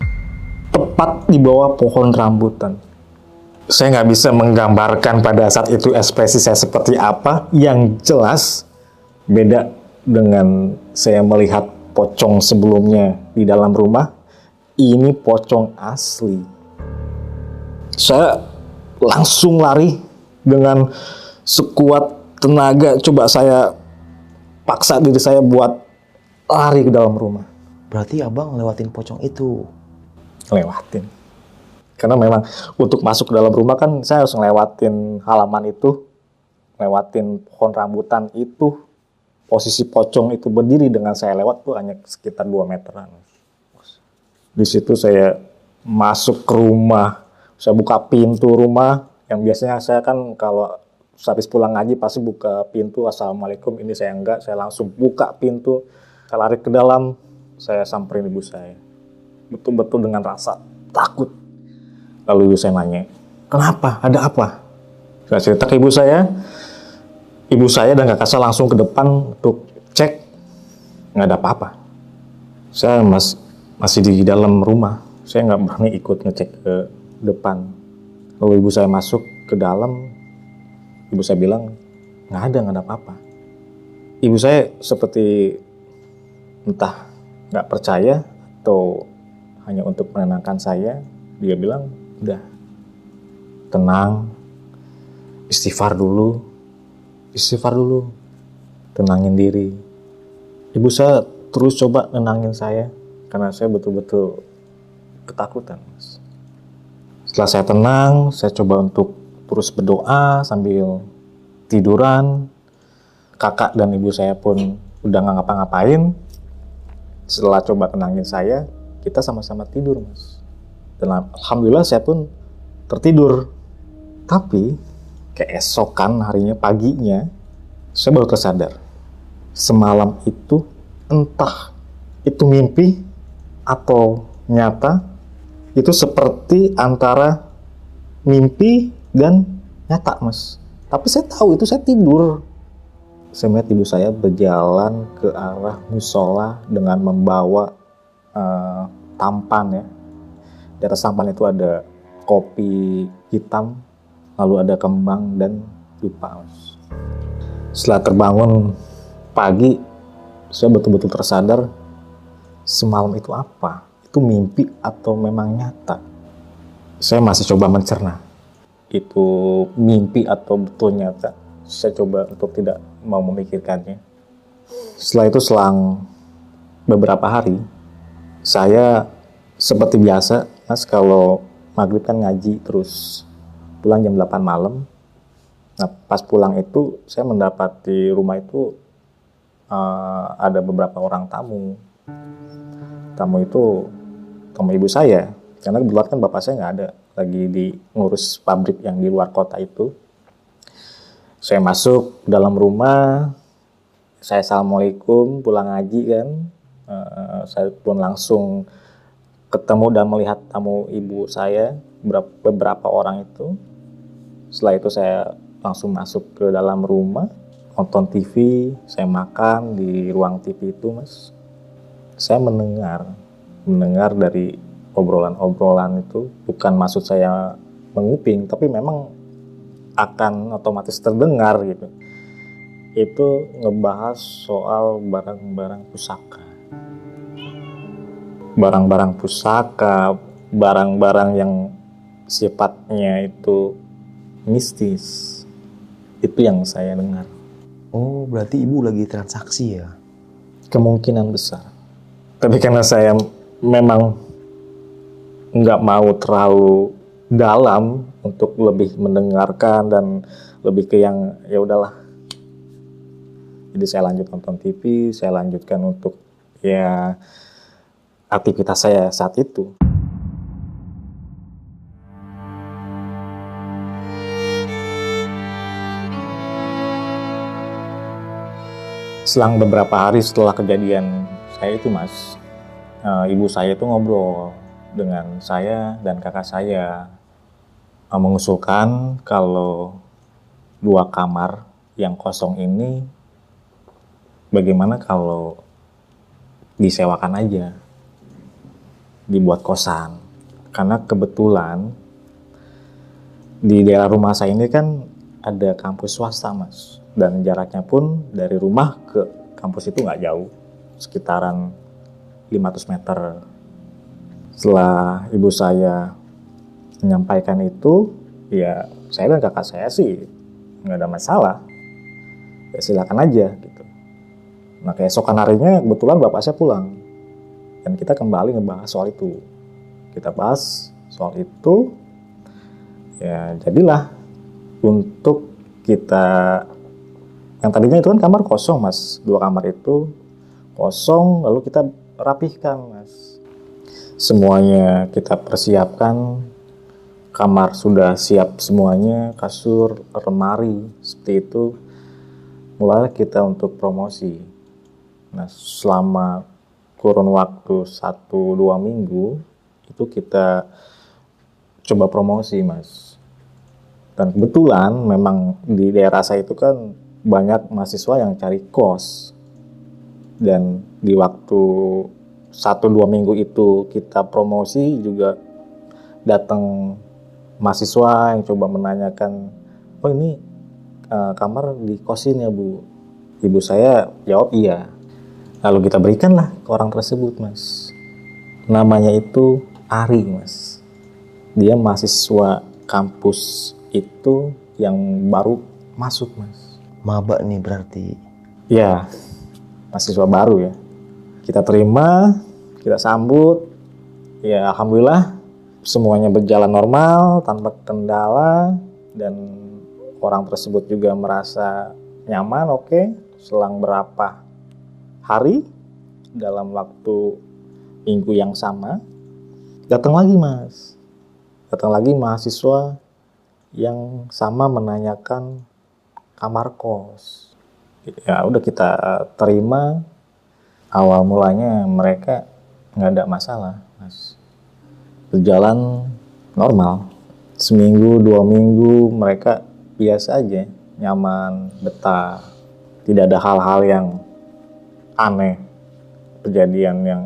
Speaker 2: Tepat di bawah pohon rambutan. Saya nggak bisa menggambarkan pada saat itu ekspresi saya seperti apa. Yang jelas beda dengan saya melihat pocong sebelumnya di dalam rumah. Ini pocong asli. Saya langsung lari dengan sekuat tenaga. Coba saya paksa diri saya buat lari ke dalam rumah.
Speaker 3: Berarti abang lewatin pocong itu.
Speaker 2: Lewatin. Karena memang untuk masuk ke dalam rumah kan saya harus ngelewatin halaman itu, lewatin pohon rambutan itu. Posisi pocong itu berdiri dengan saya lewat tuh hanya sekitar 2 meteran. Di situ saya masuk ke rumah, saya buka pintu rumah. Yang biasanya saya kan kalau habis pulang ngaji pasti buka pintu, assalamualaikum. Ini saya enggak, saya langsung buka pintu, saya lari ke dalam, saya samperin ibu saya. Betul-betul dengan rasa takut. Lalu ibu saya nanya, kenapa? Ada apa? Saya cerita ke ibu saya dan kakak saya langsung ke depan untuk cek. Nggak ada apa-apa. Saya masih di dalam rumah. Saya nggak berani ikut ngecek ke depan. Lalu ibu saya masuk ke dalam. Ibu saya bilang, nggak ada apa-apa. Ibu saya seperti entah nggak percaya atau hanya untuk menenangkan saya, dia bilang, udah, tenang, istighfar dulu, tenangin diri. Ibu saya terus coba nenangin saya, karena saya betul-betul ketakutan, Mas. Setelah saya tenang, saya coba untuk terus berdoa sambil tiduran. Kakak dan ibu saya pun udah nggak ngapa-ngapain. Setelah coba tenangin saya, kita sama-sama tidur, Mas. Dan alhamdulillah saya pun tertidur. Tapi keesokan harinya, paginya, saya baru tersadar. Semalam itu entah itu mimpi atau nyata, itu seperti antara mimpi dan nyata, Mas. Tapi saya tahu itu saya tidur. Saya melihat ibu saya berjalan ke arah musola dengan membawa tampan ya. Di atas tampan itu ada kopi hitam, lalu ada kembang dan dupa. Setelah terbangun pagi, saya betul-betul tersadar semalam itu apa? Itu mimpi atau memang nyata? Saya masih coba mencerna. Itu mimpi atau betul nyata? Saya coba untuk tidak mau memikirkannya. Setelah itu selang beberapa hari, saya seperti biasa, Mas, kalau maghrib kan ngaji terus pulang jam 8 malam. Nah pas pulang itu saya mendapati rumah itu ada beberapa orang tamu. Tamu itu tamu ibu saya, karena kebetulan kan bapak saya nggak ada, lagi di ngurus pabrik yang di luar kota itu. Saya masuk dalam rumah, saya assalamualaikum, pulang ngaji kan. Saya pun langsung ketemu dan melihat tamu ibu saya, beberapa orang itu. Setelah itu saya langsung masuk ke dalam rumah, nonton TV, saya makan di ruang TV itu, Mas. Saya mendengar dari obrolan-obrolan itu, bukan maksud saya menguping, tapi memang akan otomatis terdengar gitu. Itu ngebahas soal barang-barang pusaka. Barang-barang pusaka, barang-barang yang sifatnya itu mistis. Itu yang saya dengar.
Speaker 3: Oh, berarti ibu lagi transaksi ya?
Speaker 2: Kemungkinan besar. Tapi karena saya memang nggak mau terlalu dalam untuk lebih mendengarkan dan lebih ke yang ya udahlah. Jadi saya lanjut nonton TV, saya lanjutkan untuk ya aktivitas saya saat itu. Selang beberapa hari setelah kejadian saya itu, Mas, ibu saya itu ngobrol dengan saya dan kakak saya, mengusulkan kalau 2 kamar yang kosong ini bagaimana kalau disewakan aja, dibuat kosan. Karena kebetulan di daerah rumah saya ini kan ada kampus swasta, Mas. Dan jaraknya pun dari rumah ke kampus itu nggak jauh, sekitaran 500 meter. Setelah ibu saya menyampaikan itu, ya saya dan kakak saya sih nggak ada masalah. Ya silakan aja gitu. Nah keesokan harinya kebetulan bapak saya pulang. Dan kita kembali ngebahas soal itu. Kita bahas soal itu, ya jadilah untuk kita, yang tadinya itu kan kamar kosong, Mas. 2 kamar itu kosong, lalu kita rapihkan, Mas. Semuanya kita persiapkan, kamar sudah siap semuanya, kasur, lemari, seperti itu. Mulai kita untuk promosi. Nah, selama kurun waktu 1-2 minggu, itu kita coba promosi, Mas. Dan kebetulan memang di daerah saya itu kan banyak mahasiswa yang cari kos. Dan di waktu 1-2 minggu itu kita promosi juga datang mahasiswa yang coba menanyakan, oh ini kamar dikosin ya Bu? Ibu saya jawab iya. Lalu kita berikanlah ke orang tersebut, Mas. Namanya itu Ari, Mas. Dia mahasiswa kampus itu yang baru masuk, Mas.
Speaker 3: Maba nih berarti.
Speaker 2: Ya, mahasiswa baru ya. Kita terima, kita sambut. Ya, alhamdulillah semuanya berjalan normal tanpa kendala dan orang tersebut juga merasa nyaman, oke. Selang berapa hari dalam waktu minggu yang sama datang lagi, Mas. Datang lagi mahasiswa yang sama menanyakan kamar kos. Ya udah kita terima. Awal mulanya mereka nggak ada masalah, Mas. Berjalan normal. Seminggu, 2 minggu mereka biasa aja, nyaman, betah. Tidak ada hal-hal yang aneh, kejadian yang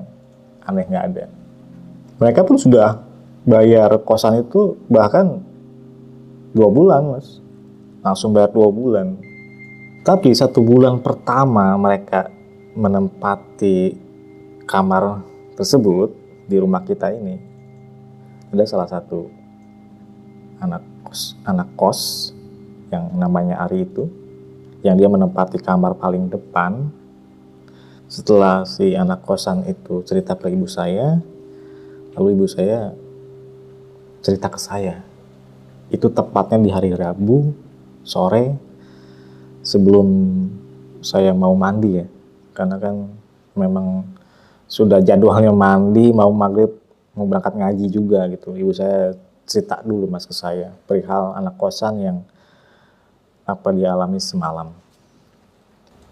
Speaker 2: aneh nggak ada. Mereka pun sudah bayar kosan itu bahkan 2 bulan, Mas. Langsung bayar 2 bulan. Tapi 1 bulan pertama mereka menempati kamar tersebut di rumah kita ini, ada salah satu anak kos yang namanya Ari itu, yang dia menempati kamar paling depan. Setelah si anak kosan itu cerita ke ibu saya, lalu ibu saya cerita ke saya. Itu tepatnya di hari Rabu sore sebelum saya mau mandi ya. Karena kan memang sudah jadwalnya mandi, mau maghrib, mau berangkat ngaji juga gitu. Ibu saya cerita dulu Mas ke saya perihal anak kosan yang apa dialami semalam.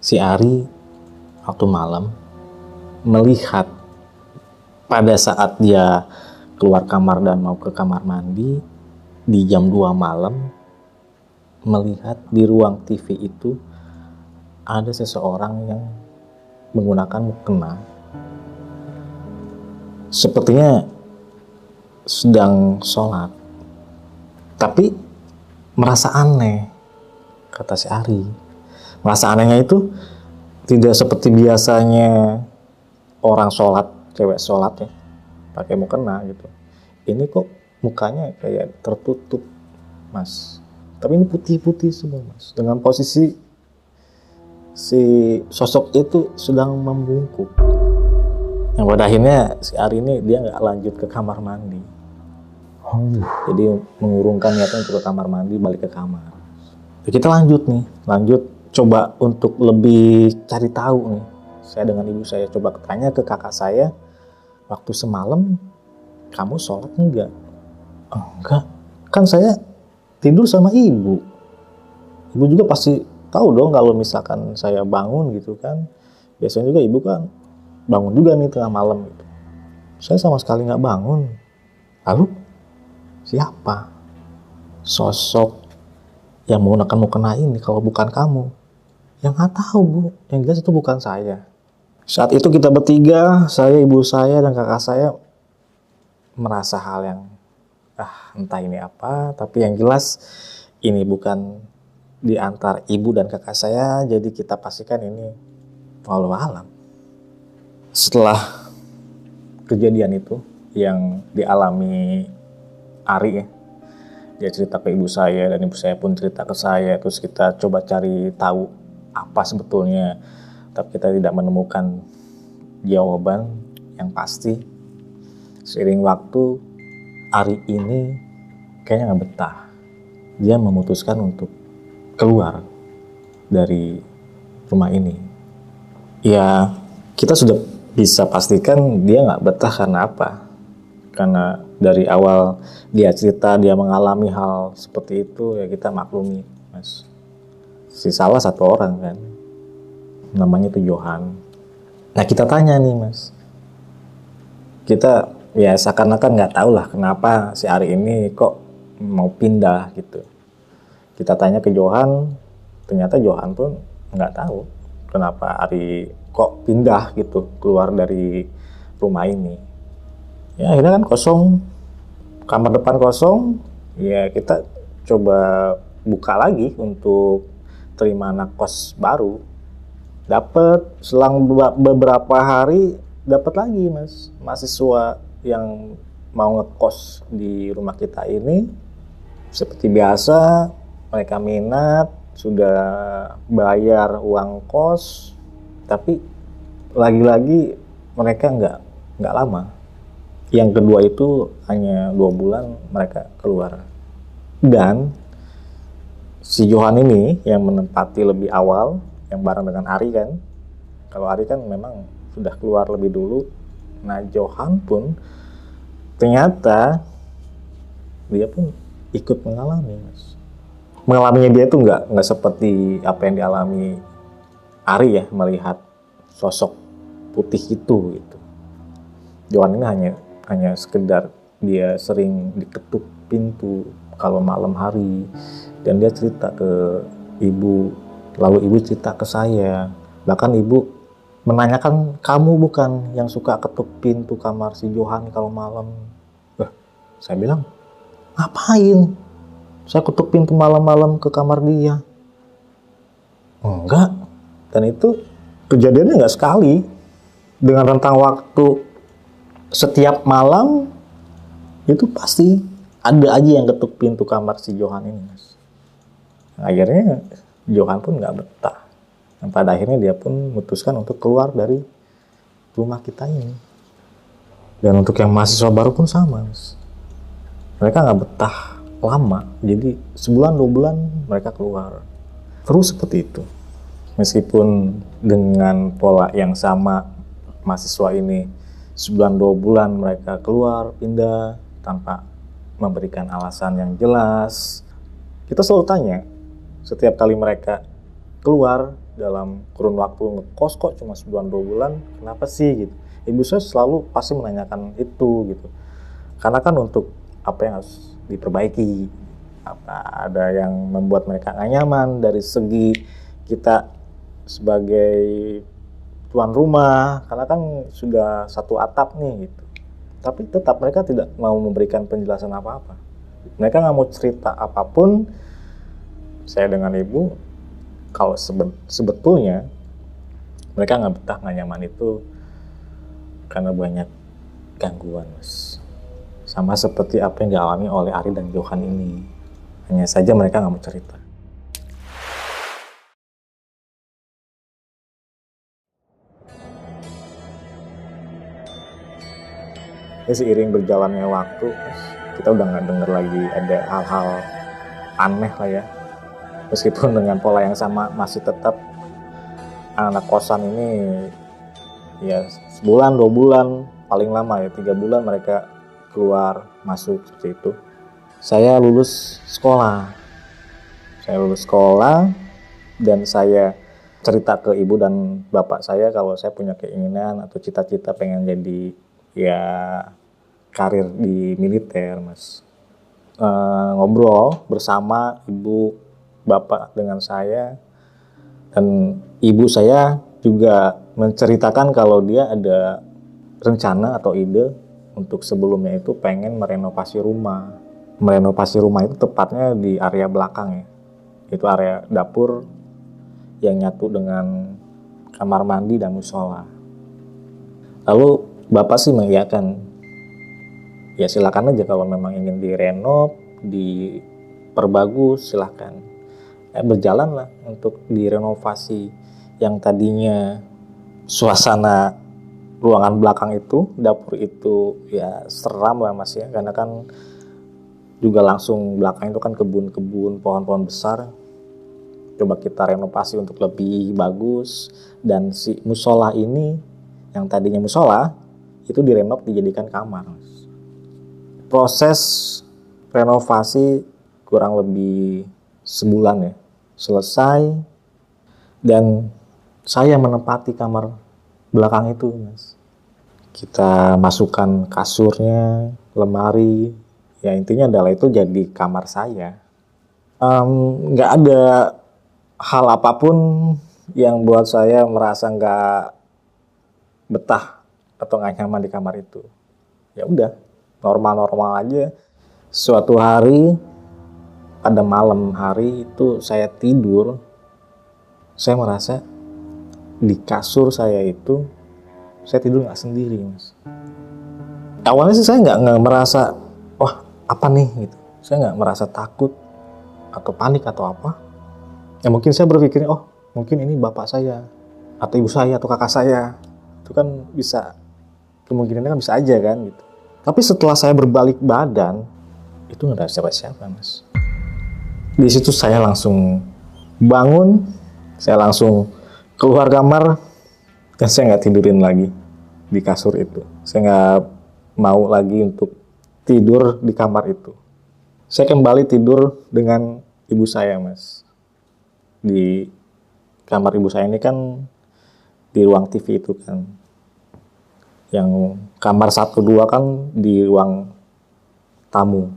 Speaker 2: Si Ari waktu malam melihat pada saat dia keluar kamar dan mau ke kamar mandi di jam 2 malam, melihat di ruang TV itu ada seseorang yang menggunakan mukena. Sepertinya sedang sholat, tapi merasa aneh, kata si Ari. Merasa anehnya itu tidak seperti biasanya orang sholat, cewek sholat ya, pakai mukena gitu. Ini kok mukanya kayak tertutup, Mas. Tapi ini putih-putih semua, Mas. Dengan posisi si sosok itu sedang membungkuk. Yang pada akhirnya si Ari ini dia nggak lanjut ke kamar mandi. Jadi mengurungkan niatnya untuk ke kamar mandi, balik ke kamar. Kita lanjut coba untuk lebih cari tahu nih. Saya dengan ibu saya coba tanya ke kakak saya, waktu semalam kamu sholat enggak? Oh, enggak, kan saya tidur sama ibu. Ibu juga pasti tahu dong kalau misalkan saya bangun gitu kan. Biasanya juga ibu kan bangun juga nih tengah malam gitu. Saya sama sekali nggak bangun. Lalu siapa sosok yang menggunakan mukena ini kalau bukan kamu? Yang nggak tahu bu, yang jelas itu bukan saya. Saat itu kita bertiga, saya, ibu saya, dan kakak saya merasa hal yang entah ini apa, tapi yang jelas ini bukan di antara ibu dan kakak saya, jadi kita pastikan ini wallahu alam. Setelah kejadian itu yang dialami Ari ya, dia cerita ke ibu saya dan ibu saya pun cerita ke saya, terus kita coba cari tahu apa sebetulnya, tapi kita tidak menemukan jawaban yang pasti. Seiring waktu, Ari ini kayaknya nggak betah. Dia memutuskan untuk keluar dari rumah ini. Ya, kita sudah bisa pastikan dia nggak betah karena apa? Karena dari awal dia cerita dia mengalami hal seperti itu, ya kita maklumi, Mas. Si salah satu orang kan, namanya itu Johan. Nah kita tanya nih Mas, kita ya seakan-akan nggak tahu lah kenapa si Ari ini kok mau pindah gitu. Kita tanya ke Johan, ternyata Johan pun nggak tahu kenapa Ari kok pindah gitu, keluar dari rumah ini. Ya akhirnya kan kosong, kamar depan kosong, ya kita coba buka lagi untuk terima anak kos baru. Dapat selang beberapa hari dapat lagi Mas, mahasiswa yang mau ngekos di rumah kita ini. Seperti biasa mereka minat, sudah bayar uang kos, tapi lagi-lagi mereka nggak lama. Yang kedua itu hanya 2 bulan mereka keluar. Dan si Johan ini yang menempati lebih awal, yang bareng dengan Ari kan. Kalau Ari kan memang sudah keluar lebih dulu. Nah Johan pun ternyata dia pun ikut mengalami, Mas. Mengalaminya dia tuh nggak seperti apa yang dialami Ari ya, melihat sosok putih itu gitu. Johan ini hanya sekedar dia sering diketuk pintu kalau malam hari, dan dia cerita ke ibu, lalu ibu cerita ke saya, bahkan ibu menanyakan, kamu bukan yang suka ketuk pintu kamar si Johan kalau malam? Saya bilang, ngapain saya ketuk pintu malam-malam ke kamar dia? Enggak. Dan itu kejadiannya enggak sekali, dengan rentang waktu setiap malam itu pasti ada aja yang ketuk pintu kamar si Johan ini, Mas. Akhirnya Johan pun nggak betah. Dan pada akhirnya dia pun memutuskan untuk keluar dari rumah kita ini. Dan untuk yang mahasiswa baru pun sama, Mas. Mereka nggak betah lama, jadi sebulan 2 bulan mereka keluar. Terus seperti itu. Meskipun dengan pola yang sama, mahasiswa ini sebulan 2 bulan mereka keluar, pindah tanpa memberikan alasan yang jelas. Kita selalu tanya, setiap kali mereka keluar dalam kurun waktu ngekos kok cuma sebulan 2 bulan, kenapa sih gitu. Ibu saya selalu pasti menanyakan itu gitu. Karena kan untuk apa yang harus diperbaiki, apa ada yang membuat mereka nggak nyaman dari segi kita sebagai tuan rumah, karena kan sudah satu atap nih gitu. Tapi tetap mereka tidak mau memberikan penjelasan apa-apa. Mereka nggak mau cerita apapun. Saya dengan ibu, kalau sebetulnya mereka nggak betah, nggak nyaman itu karena banyak gangguan, Mas. Sama seperti apa yang dialami oleh Ari dan Johan ini. Hanya saja mereka nggak mau cerita. Ya, seiring berjalannya waktu, kita udah nggak denger lagi ada hal-hal aneh lah ya. Meskipun dengan pola yang sama, masih tetap anak kosan ini ya sebulan 2 bulan, paling lama ya 3 bulan mereka keluar masuk seperti itu. Saya lulus sekolah dan saya cerita ke ibu dan bapak saya kalau saya punya keinginan atau cita-cita pengen jadi ya karir di militer, Mas. Ngobrol bersama ibu bapak dengan saya, dan ibu saya juga menceritakan kalau dia ada rencana atau ide untuk sebelumnya itu pengen merenovasi rumah. Merenovasi rumah itu tepatnya di area belakang ya. Itu area dapur yang nyatu dengan kamar mandi dan musola. Lalu bapak sih mengiyakan. Ya silakan aja kalau memang ingin direnov, diperbagus silakan. Berjalanlah untuk direnovasi yang tadinya suasana ruangan belakang itu, dapur itu ya seram lah Mas ya, karena kan juga langsung belakang itu kan kebun-kebun, pohon-pohon besar. Coba kita renovasi untuk lebih bagus, dan si musola ini yang tadinya musola itu direnov dijadikan kamar. Proses renovasi kurang lebih sebulan ya selesai, dan saya menempati kamar belakang itu, Mas. Kita masukkan kasurnya, lemari, ya intinya adalah itu jadi kamar saya. Nggak ada hal apapun yang buat saya merasa nggak betah atau nggak nyaman di kamar itu. Ya udah, normal-normal aja. Suatu hari, pada malam hari itu saya tidur, saya merasa di kasur saya itu, saya tidur nggak sendiri, Mas. Awalnya sih saya nggak merasa, wah apa nih gitu. Saya nggak merasa takut atau panik atau apa. Ya mungkin saya berpikir, oh mungkin ini bapak saya, atau ibu saya, atau kakak saya. Itu kan bisa, kemungkinannya kan bisa aja kan gitu. Tapi setelah saya berbalik badan, itu nggak ada siapa-siapa, Mas. Di situ saya langsung bangun, saya langsung keluar kamar, dan saya nggak tidurin lagi di kasur itu. Saya nggak mau lagi untuk tidur di kamar itu. Saya kembali tidur dengan ibu saya, Mas. Di kamar ibu saya ini kan di ruang TV itu kan. Yang kamar 1-2 kan di ruang tamu.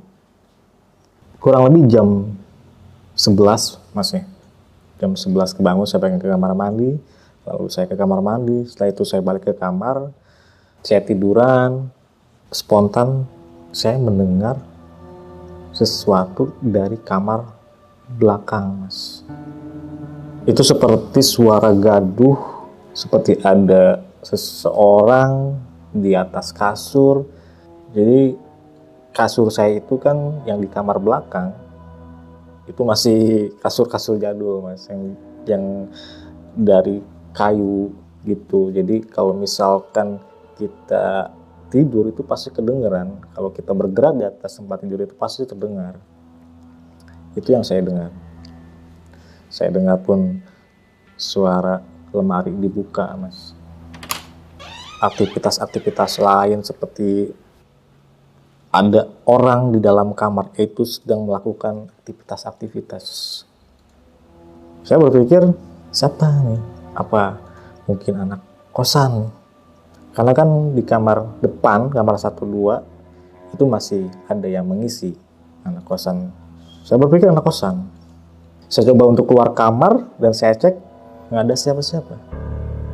Speaker 2: Kurang lebih jam 11, Mas ya. Jam 11 kebangun, saya pengen ke kamar mandi. Lalu saya ke kamar mandi, setelah itu saya balik ke kamar. Saya tiduran, spontan saya mendengar sesuatu dari kamar belakang, Mas. Itu seperti suara gaduh, seperti ada seseorang di atas kasur. Jadi kasur saya itu kan yang di kamar belakang, itu masih kasur-kasur jadul, Mas, yang dari kayu gitu. Jadi kalau misalkan kita tidur itu pasti kedengeran. Kalau kita bergerak di atas tempat tidur itu pasti terdengar. Itu yang saya dengar. Saya dengar pun suara lemari dibuka, Mas. Aktivitas-aktivitas lain seperti ada orang di dalam kamar itu sedang melakukan aktivitas-aktivitas. Saya berpikir, siapa nih? Apa mungkin anak kosan? Karena kan di kamar depan, kamar 1-2, itu masih ada yang mengisi anak kosan. Saya berpikir anak kosan. Saya coba untuk keluar kamar dan saya cek, nggak ada siapa-siapa.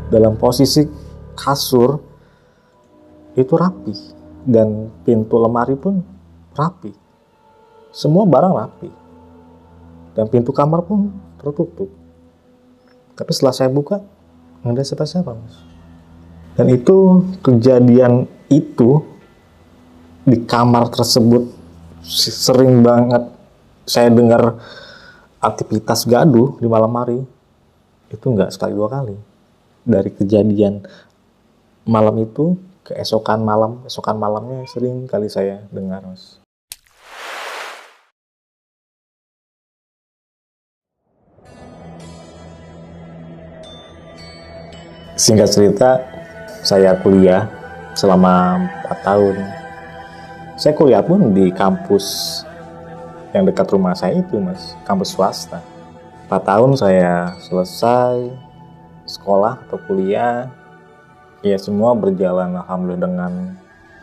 Speaker 2: Dalam posisi kasur itu rapi dan pintu lemari pun rapi. Semua barang rapi. Dan pintu kamar pun tertutup. Tapi setelah saya buka, nggak ada siapa-siapa, Mas. Dan itu kejadian itu di kamar tersebut sering banget saya dengar aktivitas gaduh di malam hari. Itu nggak sekali 2 kali. Dari kejadian malam itu ke esokan malamnya sering kali saya dengar, Mas. Singkat cerita, saya kuliah selama 4 tahun. Saya kuliah pun di kampus yang dekat rumah saya itu, Mas, kampus swasta. 4 tahun saya selesai sekolah atau kuliah. Ya semua berjalan alhamdulillah dengan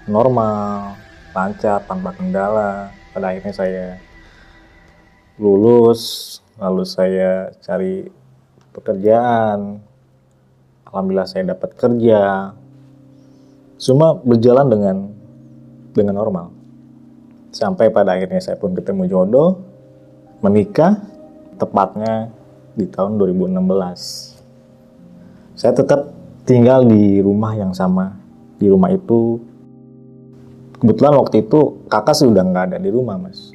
Speaker 2: normal, lancar, tanpa kendala. Pada akhirnya saya lulus, lalu saya cari pekerjaan. Alhamdulillah saya dapat kerja. Semua berjalan dengan normal. Sampai pada akhirnya saya pun ketemu jodoh, menikah, tepatnya di tahun 2016. Saya tetap tinggal di rumah yang sama. Di rumah itu, kebetulan waktu itu kakak sudah nggak ada di rumah, Mas.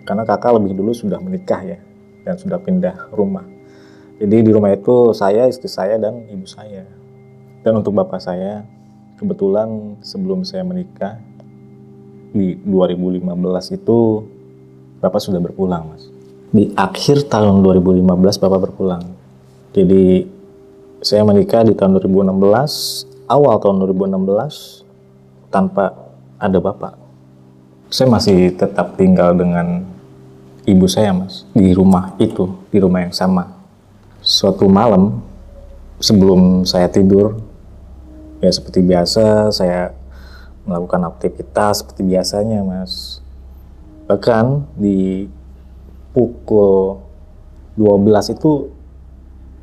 Speaker 2: Karena kakak lebih dulu sudah menikah ya, dan sudah pindah rumah. Jadi di rumah itu saya, istri saya, dan ibu saya. Dan untuk bapak saya, kebetulan sebelum saya menikah, di 2015 itu, bapak sudah berpulang, Mas. Di akhir tahun 2015, bapak berpulang. Jadi saya menikah di tahun 2016, awal tahun 2016, tanpa ada bapak. Saya masih tetap tinggal dengan ibu saya, Mas, di rumah itu, di rumah yang sama. Suatu malam, sebelum saya tidur, ya seperti biasa, saya melakukan aktivitas seperti biasanya, Mas. Bahkan di pukul 12 itu,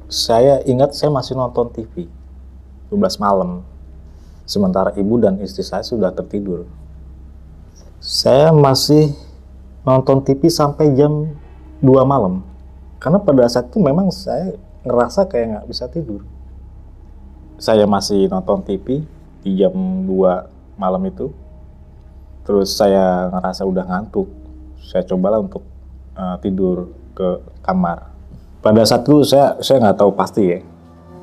Speaker 2: saya ingat saya masih nonton TV, 12 malam. Sementara ibu dan istri saya sudah tertidur. Saya masih nonton TV sampai jam 2 malam. Karena pada saat itu memang saya ngerasa kayak nggak bisa tidur. Saya masih nonton TV di jam 2 malam itu. Terus saya ngerasa udah ngantuk. Saya cobalah untuk tidur ke kamar. Pada saat itu saya nggak tahu pasti ya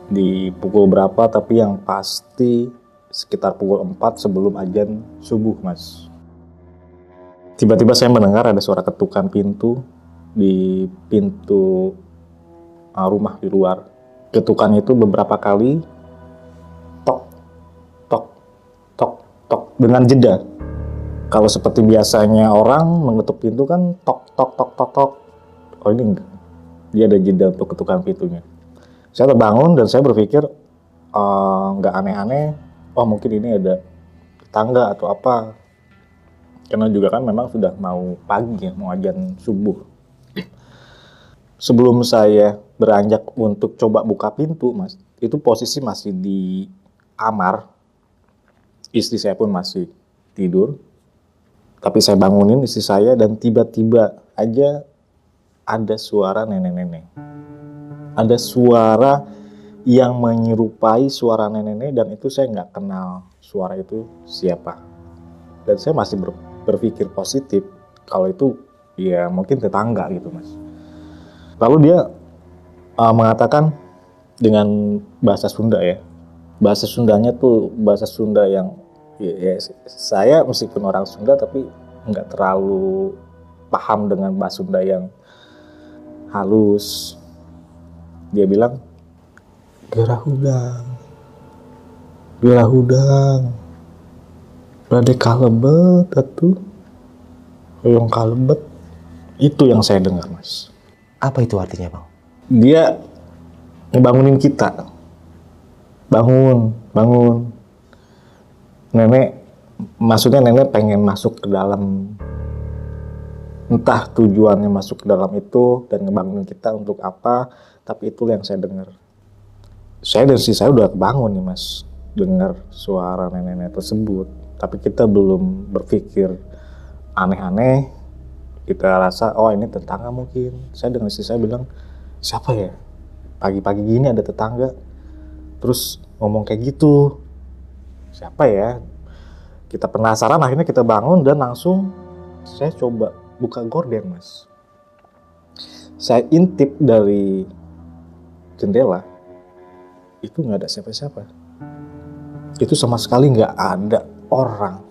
Speaker 2: di pukul berapa, tapi yang pasti sekitar pukul 4 sebelum azan subuh, Mas. Tiba-tiba saya mendengar ada suara ketukan pintu di pintu rumah di luar. Ketukan itu beberapa kali, tok, tok, tok, tok, dengan jeda. Kalau seperti biasanya orang mengetuk pintu kan tok, tok, tok, tok, tok. Oh ini enggak. Dia ada jeda untuk ketukan pintunya. Saya terbangun dan saya berpikir nggak aneh-aneh. Oh mungkin ini ada tetangga atau apa. Karena juga kan memang sudah mau pagi ya, mau azan subuh. Sebelum saya beranjak untuk coba buka pintu, Mas, itu posisi masih di kamar. Istri saya pun masih tidur. Tapi saya bangunin istri saya dan tiba-tiba aja ada suara nenek-nenek. Ada suara yang menyerupai suara nenek-nenek dan itu saya nggak kenal suara itu siapa. Dan saya masih berpikir positif kalau itu ya mungkin tetangga gitu, Mas. Lalu dia mengatakan dengan bahasa Sunda ya. Bahasa Sundanya tuh bahasa Sunda yang Ya, saya meskipun orang Sunda tapi nggak terlalu paham dengan bahasa Sunda yang halus. Dia bilang, gerah hudang, rade kalebet atuh, hoyong kalebet. Itu yang saya dengar, Mas.
Speaker 3: Apa itu artinya, Bang?
Speaker 2: Dia ngebangunin kita. Bangun. Maksudnya nenek pengen masuk ke dalam, entah tujuannya masuk ke dalam itu dan ngebangunin kita untuk apa, tapi itu yang saya dengar. Saya dan istri saya udah kebangun nih, Mas, dengar suara nenek-nenek tersebut, tapi kita belum berpikir aneh-aneh. Kita rasa, oh ini tetangga mungkin. Saya dengan istri saya bilang, siapa ya? Pagi-pagi gini ada tetangga terus ngomong kayak gitu. Siapa ya? Kita penasaran, akhirnya kita bangun dan langsung saya coba buka gorden, Mas. Saya intip dari jendela, itu nggak ada siapa-siapa. Itu sama sekali nggak ada orang.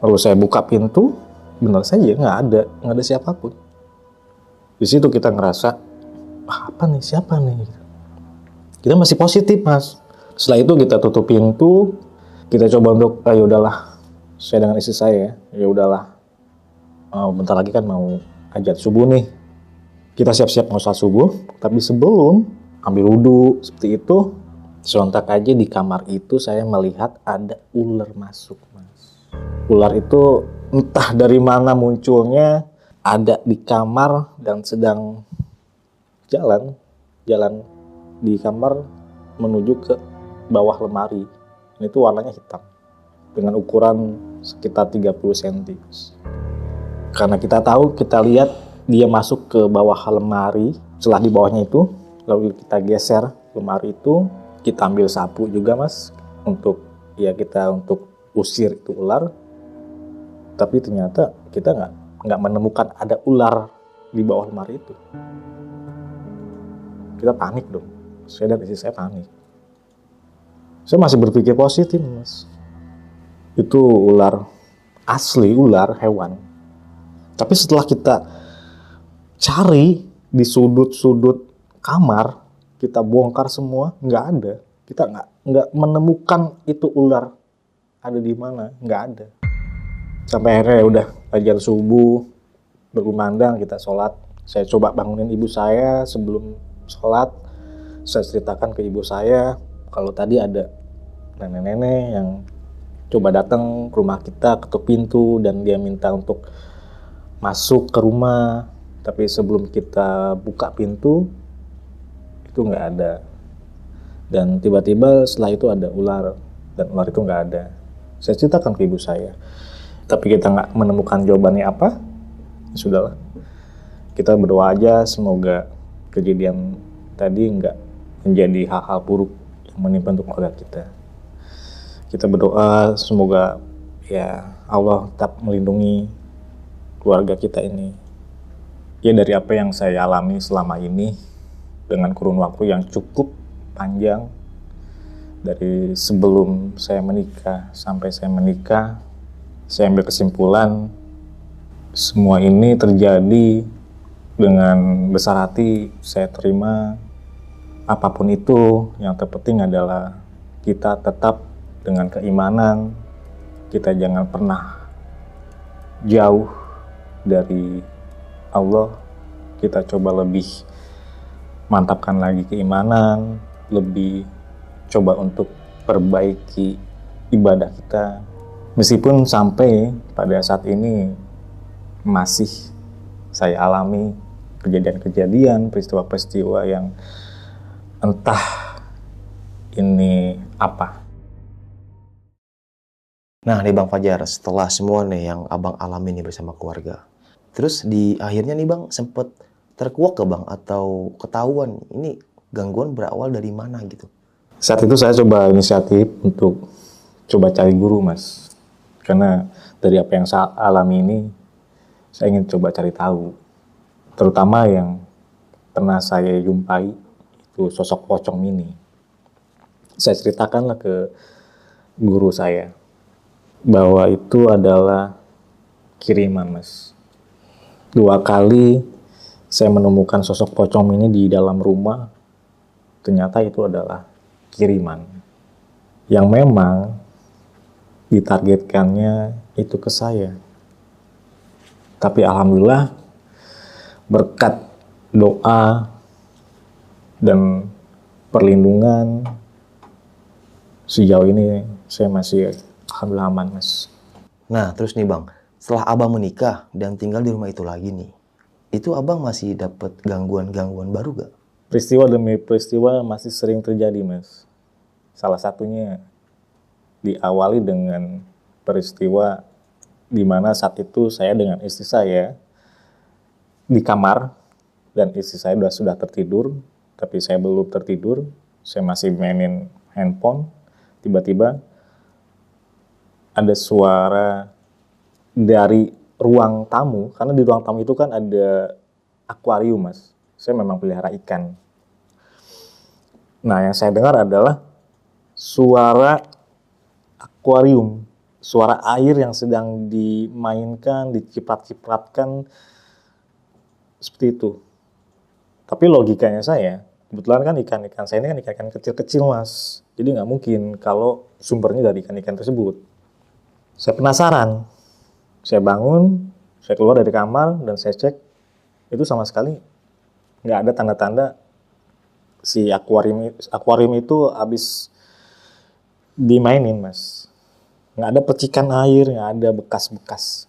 Speaker 2: Lalu saya buka pintu, benar saja nggak ada siapapun. Di situ kita ngerasa, apa nih, siapa nih? Kita masih positif, Mas. Setelah itu kita tutup pintu, kita coba untuk, ya udahlah, saya dengan istri saya, ya udahlah, bentar lagi kan mau azan subuh nih, kita siap-siap mau sholat subuh. Tapi sebelum ambil wudhu seperti itu, sontak aja di kamar itu saya melihat ada ular masuk, Mas. Ular itu entah dari mana munculnya, ada di kamar dan sedang jalan di kamar menuju ke bawah lemari. Itu warnanya hitam dengan ukuran sekitar 30 cm. Karena kita tahu, kita lihat dia masuk ke bawah lemari, setelah di bawahnya itu, lalu kita geser lemari itu, kita ambil sapu juga, Mas, untuk usir itu ular. Tapi ternyata kita nggak menemukan ada ular di bawah lemari itu. Kita panik dong. Saya dan istri saya panik. Saya masih berpikir positif, Mas. Itu ular asli, ular hewan. Tapi setelah kita cari di sudut-sudut kamar, kita bongkar semua, nggak ada. Kita nggak menemukan itu ular ada di mana, nggak ada. Sampai akhirnya ya udah azan subuh berkumandang, kita sholat. Saya coba bangunin ibu saya sebelum sholat. Saya ceritakan ke ibu saya kalau tadi ada nenek-nenek yang coba datang ke rumah kita, ketuk pintu, dan dia minta untuk masuk ke rumah. Tapi sebelum kita buka pintu, itu nggak ada. Dan tiba-tiba setelah itu ada ular, dan ular itu nggak ada. Saya ceritakan ke ibu saya, tapi kita nggak menemukan jawabannya apa. Sudahlah, kita berdoa aja semoga kejadian tadi nggak menjadi hal-hal buruk yang menimpa untuk keluarga kita. Kita berdoa semoga ya Allah tetap melindungi keluarga kita ini. Ya, dari apa yang saya alami selama ini dengan kurun waktu yang cukup panjang, dari sebelum saya menikah sampai saya menikah, saya ambil kesimpulan semua ini terjadi dengan besar hati. Saya terima apapun itu. Yang terpenting adalah kita tetap dengan keimanan. Kita jangan pernah jauh dari Allah. Kita coba lebih mantapkan lagi keimanan, lebih coba untuk perbaiki ibadah kita. Meskipun sampai pada saat ini masih saya alami kejadian-kejadian, peristiwa-peristiwa yang entah ini apa.
Speaker 3: Nah nih Bang Fajar, setelah semua nih yang Abang alami nih bersama keluarga, terus di akhirnya nih Bang sempet terkuak ke Bang atau ketahuan ini gangguan berawal dari mana gitu?
Speaker 2: Saat itu saya coba inisiatif untuk coba cari guru, Mas. Karena dari apa yang saya alami ini, saya ingin coba cari tahu. Terutama yang pernah saya jumpai, itu sosok pocong mini. Saya ceritakanlah ke guru saya. bahwa itu adalah kiriman, Mas. 2 kali saya menemukan sosok pocong ini di dalam rumah, ternyata itu adalah kiriman yang memang ditargetkannya itu ke saya. Tapi alhamdulillah berkat doa dan perlindungan sejauh ini saya masih alhamdulillah aman, Mas.
Speaker 3: Nah, terus nih Bang, setelah Abang menikah dan tinggal di rumah itu lagi nih, itu Abang masih dapat gangguan-gangguan baru gak?
Speaker 2: Peristiwa demi peristiwa masih sering terjadi, Mas. Salah satunya diawali dengan peristiwa di mana saat itu saya dengan istri saya di kamar dan istri saya sudah tertidur, tapi saya belum tertidur. Saya masih mainin handphone. Tiba-tiba ada suara dari ruang tamu, karena di ruang tamu itu kan ada akuarium, Mas. Saya memang pelihara ikan. Nah, yang saya dengar adalah suara akuarium, suara air yang sedang dimainkan, diciprat-cipratkan, seperti itu. Tapi logikanya saya, kebetulan kan ikan-ikan saya ini kan ikan-ikan kecil-kecil, Mas. Jadi nggak mungkin kalau sumbernya dari ikan-ikan tersebut. Saya penasaran. Saya bangun, saya keluar dari kamar, dan saya cek, itu sama sekali nggak ada tanda-tanda si akuarium itu habis dimainin, Mas. Nggak ada percikan air, nggak ada bekas-bekas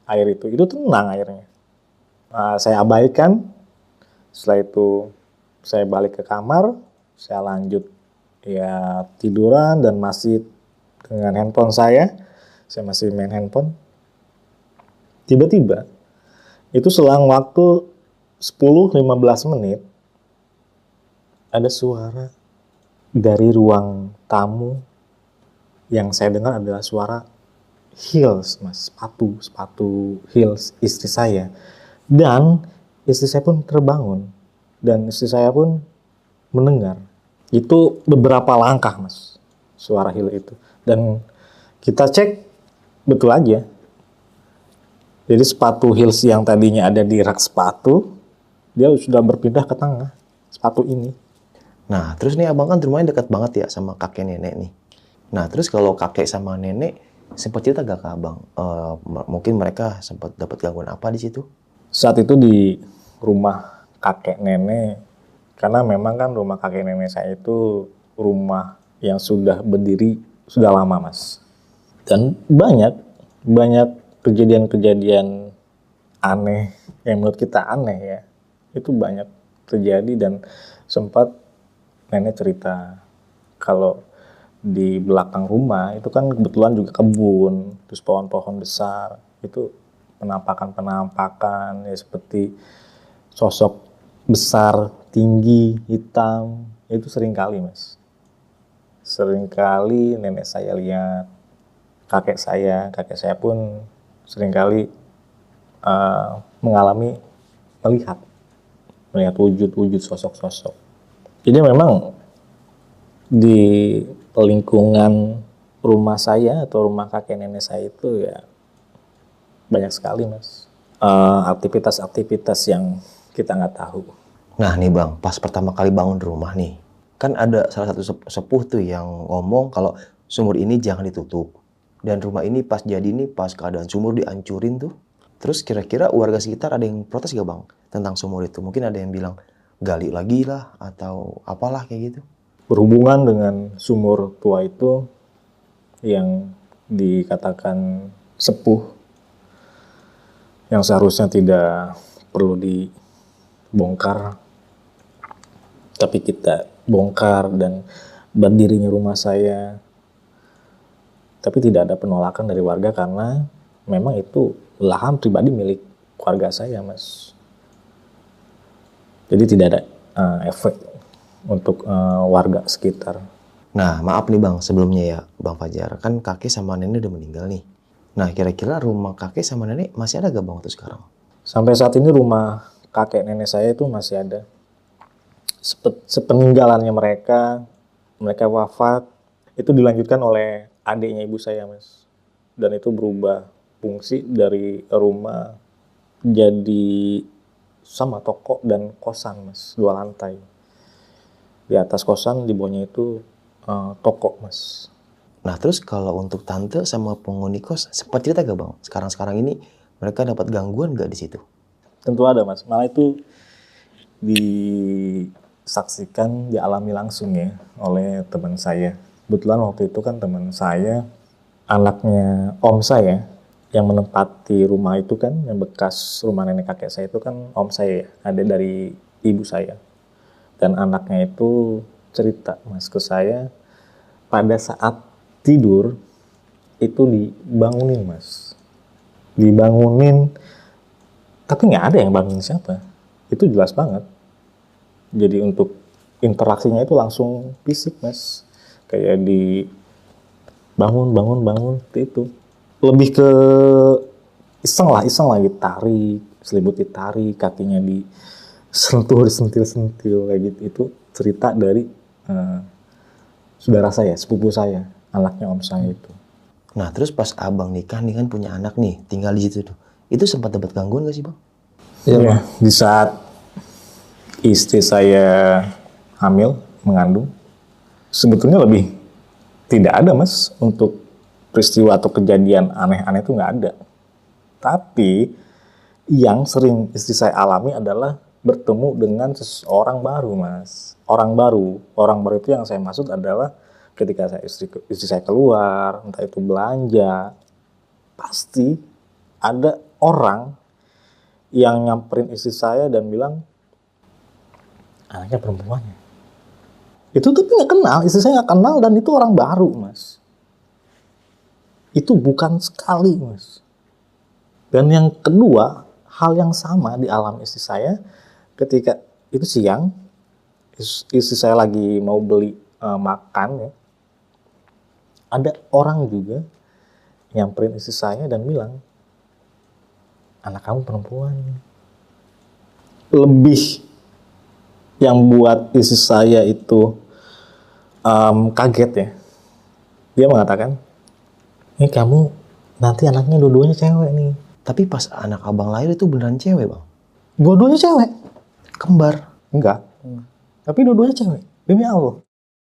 Speaker 2: air itu. Itu tenang airnya. Saya abaikan. Setelah itu saya balik ke kamar, saya lanjut ya tiduran dan masih dengan handphone saya masih main handphone. Tiba-tiba itu selang waktu 10-15 menit ada suara dari ruang tamu. Yang saya dengar adalah suara heels, Mas, sepatu heels istri saya. Dan istri saya pun terbangun dan istri saya pun mendengar. Itu beberapa langkah, Mas, suara heel itu. Dan kita cek, betul aja. Jadi sepatu heels yang tadinya ada di rak sepatu, dia sudah berpindah ke tengah sepatu ini.
Speaker 3: Nah, terus nih Abang kan rumahnya dekat banget ya sama kakek nenek nih. Nah, terus kalau kakek sama nenek sempat cerita gak ke Abang? Mungkin mereka sempat dapat gangguan apa di situ?
Speaker 2: Saat itu di rumah kakek nenek, karena memang kan rumah kakek nenek saya itu rumah yang sudah berdiri sudah lama, Mas. Dan banyak kejadian-kejadian aneh yang menurut kita aneh ya. Itu banyak terjadi dan sempat nenek cerita kalau di belakang rumah itu kan kebetulan juga kebun, terus pohon-pohon besar. Itu penampakan ya seperti sosok besar, tinggi, hitam. Itu sering kali, Mas. Sering kali nenek saya lihat, kakek saya pun sering kali mengalami melihat wujud-wujud sosok-sosok. Jadi memang di lingkungan rumah saya atau rumah kakek nenek saya itu ya banyak sekali, Mas, aktivitas-aktivitas yang kita nggak tahu.
Speaker 3: Nah nih Bang, pas pertama kali bangun rumah nih, kan ada salah satu sepuh tuh yang ngomong kalau sumur ini jangan ditutup. Dan rumah ini pas jadi nih, pas keadaan sumur dihancurin tuh. Terus kira-kira warga sekitar ada yang protes gak Bang tentang sumur itu? Mungkin ada yang bilang gali lagi lah atau apalah kayak gitu.
Speaker 2: Berhubungan dengan sumur tua itu yang dikatakan sepuh, yang seharusnya tidak perlu dibongkar, tapi kita bongkar dan berdirinya rumah saya. Tapi tidak ada penolakan dari warga karena memang itu lahan pribadi milik keluarga saya, Mas. Jadi tidak ada efek untuk warga sekitar.
Speaker 3: Nah maaf nih Bang, sebelumnya ya Bang Fajar, kan kakek sama nenek udah meninggal nih. Nah kira-kira rumah kakek sama nenek masih ada gak Bang waktu sekarang?
Speaker 2: Sampai saat ini rumah kakek nenek saya itu masih ada. Sepeninggalannya mereka wafat, itu dilanjutkan oleh adiknya ibu saya, Mas. dan itu berubah fungsi dari rumah jadi sama toko dan kosan mas, 2 lantai. Di atas kosan, di bawahnya itu toko mas.
Speaker 3: Nah terus kalau untuk tante sama penghuni kos sempat cerita gak bang? Sekarang ini mereka dapat gangguan gak di situ?
Speaker 2: Tentu ada mas, malah itu disaksikan, dialami langsung ya oleh teman saya. Kebetulan waktu itu kan teman saya, anaknya om saya yang menempati rumah itu kan, yang bekas rumah nenek kakek saya itu kan om saya, adik dari ibu saya. Dan anaknya itu cerita mas ke saya, pada saat tidur itu dibangunin mas. Dibangunin, tapi nggak ada yang bangunin siapa. Itu jelas banget. Jadi untuk interaksinya itu langsung fisik mas. Kayak di bangun, itu. Lebih ke iseng lah ditarik, selimut ditarik, kakinya disentil kayak gitu. Itu cerita dari saudara saya, sepupu saya, anaknya om saya itu.
Speaker 3: Nah terus pas abang nikah nih kan punya anak nih, tinggal di situ tuh. Itu sempat dapat gangguan gak sih bang?
Speaker 2: Iya, di saat istri saya hamil, mengandung, sebetulnya lebih tidak ada mas untuk peristiwa atau kejadian aneh-aneh itu nggak ada. Tapi yang sering istri saya alami adalah bertemu dengan seseorang baru mas. Orang baru itu yang saya maksud adalah ketika istri saya keluar, entah itu belanja, pasti ada orang yang nyamperin istri saya dan bilang, anaknya perempuannya. Itu tapi nggak kenal, istri saya nggak kenal dan itu orang baru mas. Itu bukan sekali mas. Dan yang kedua, hal yang sama dialami istri saya ketika itu siang, istri saya lagi mau beli makan ya. Ada orang juga nyamperin istri saya dan bilang, anak kamu perempuan. Lebih yang buat istri saya itu kaget ya. Dia mengatakan, ini kamu nanti anaknya dua-duanya cewek nih.
Speaker 3: Tapi pas anak abang lahir itu beneran cewek bang?
Speaker 2: Dua-duanya cewek.
Speaker 3: Kembar?
Speaker 2: Enggak. Tapi dua-duanya cewek. Demi Allah.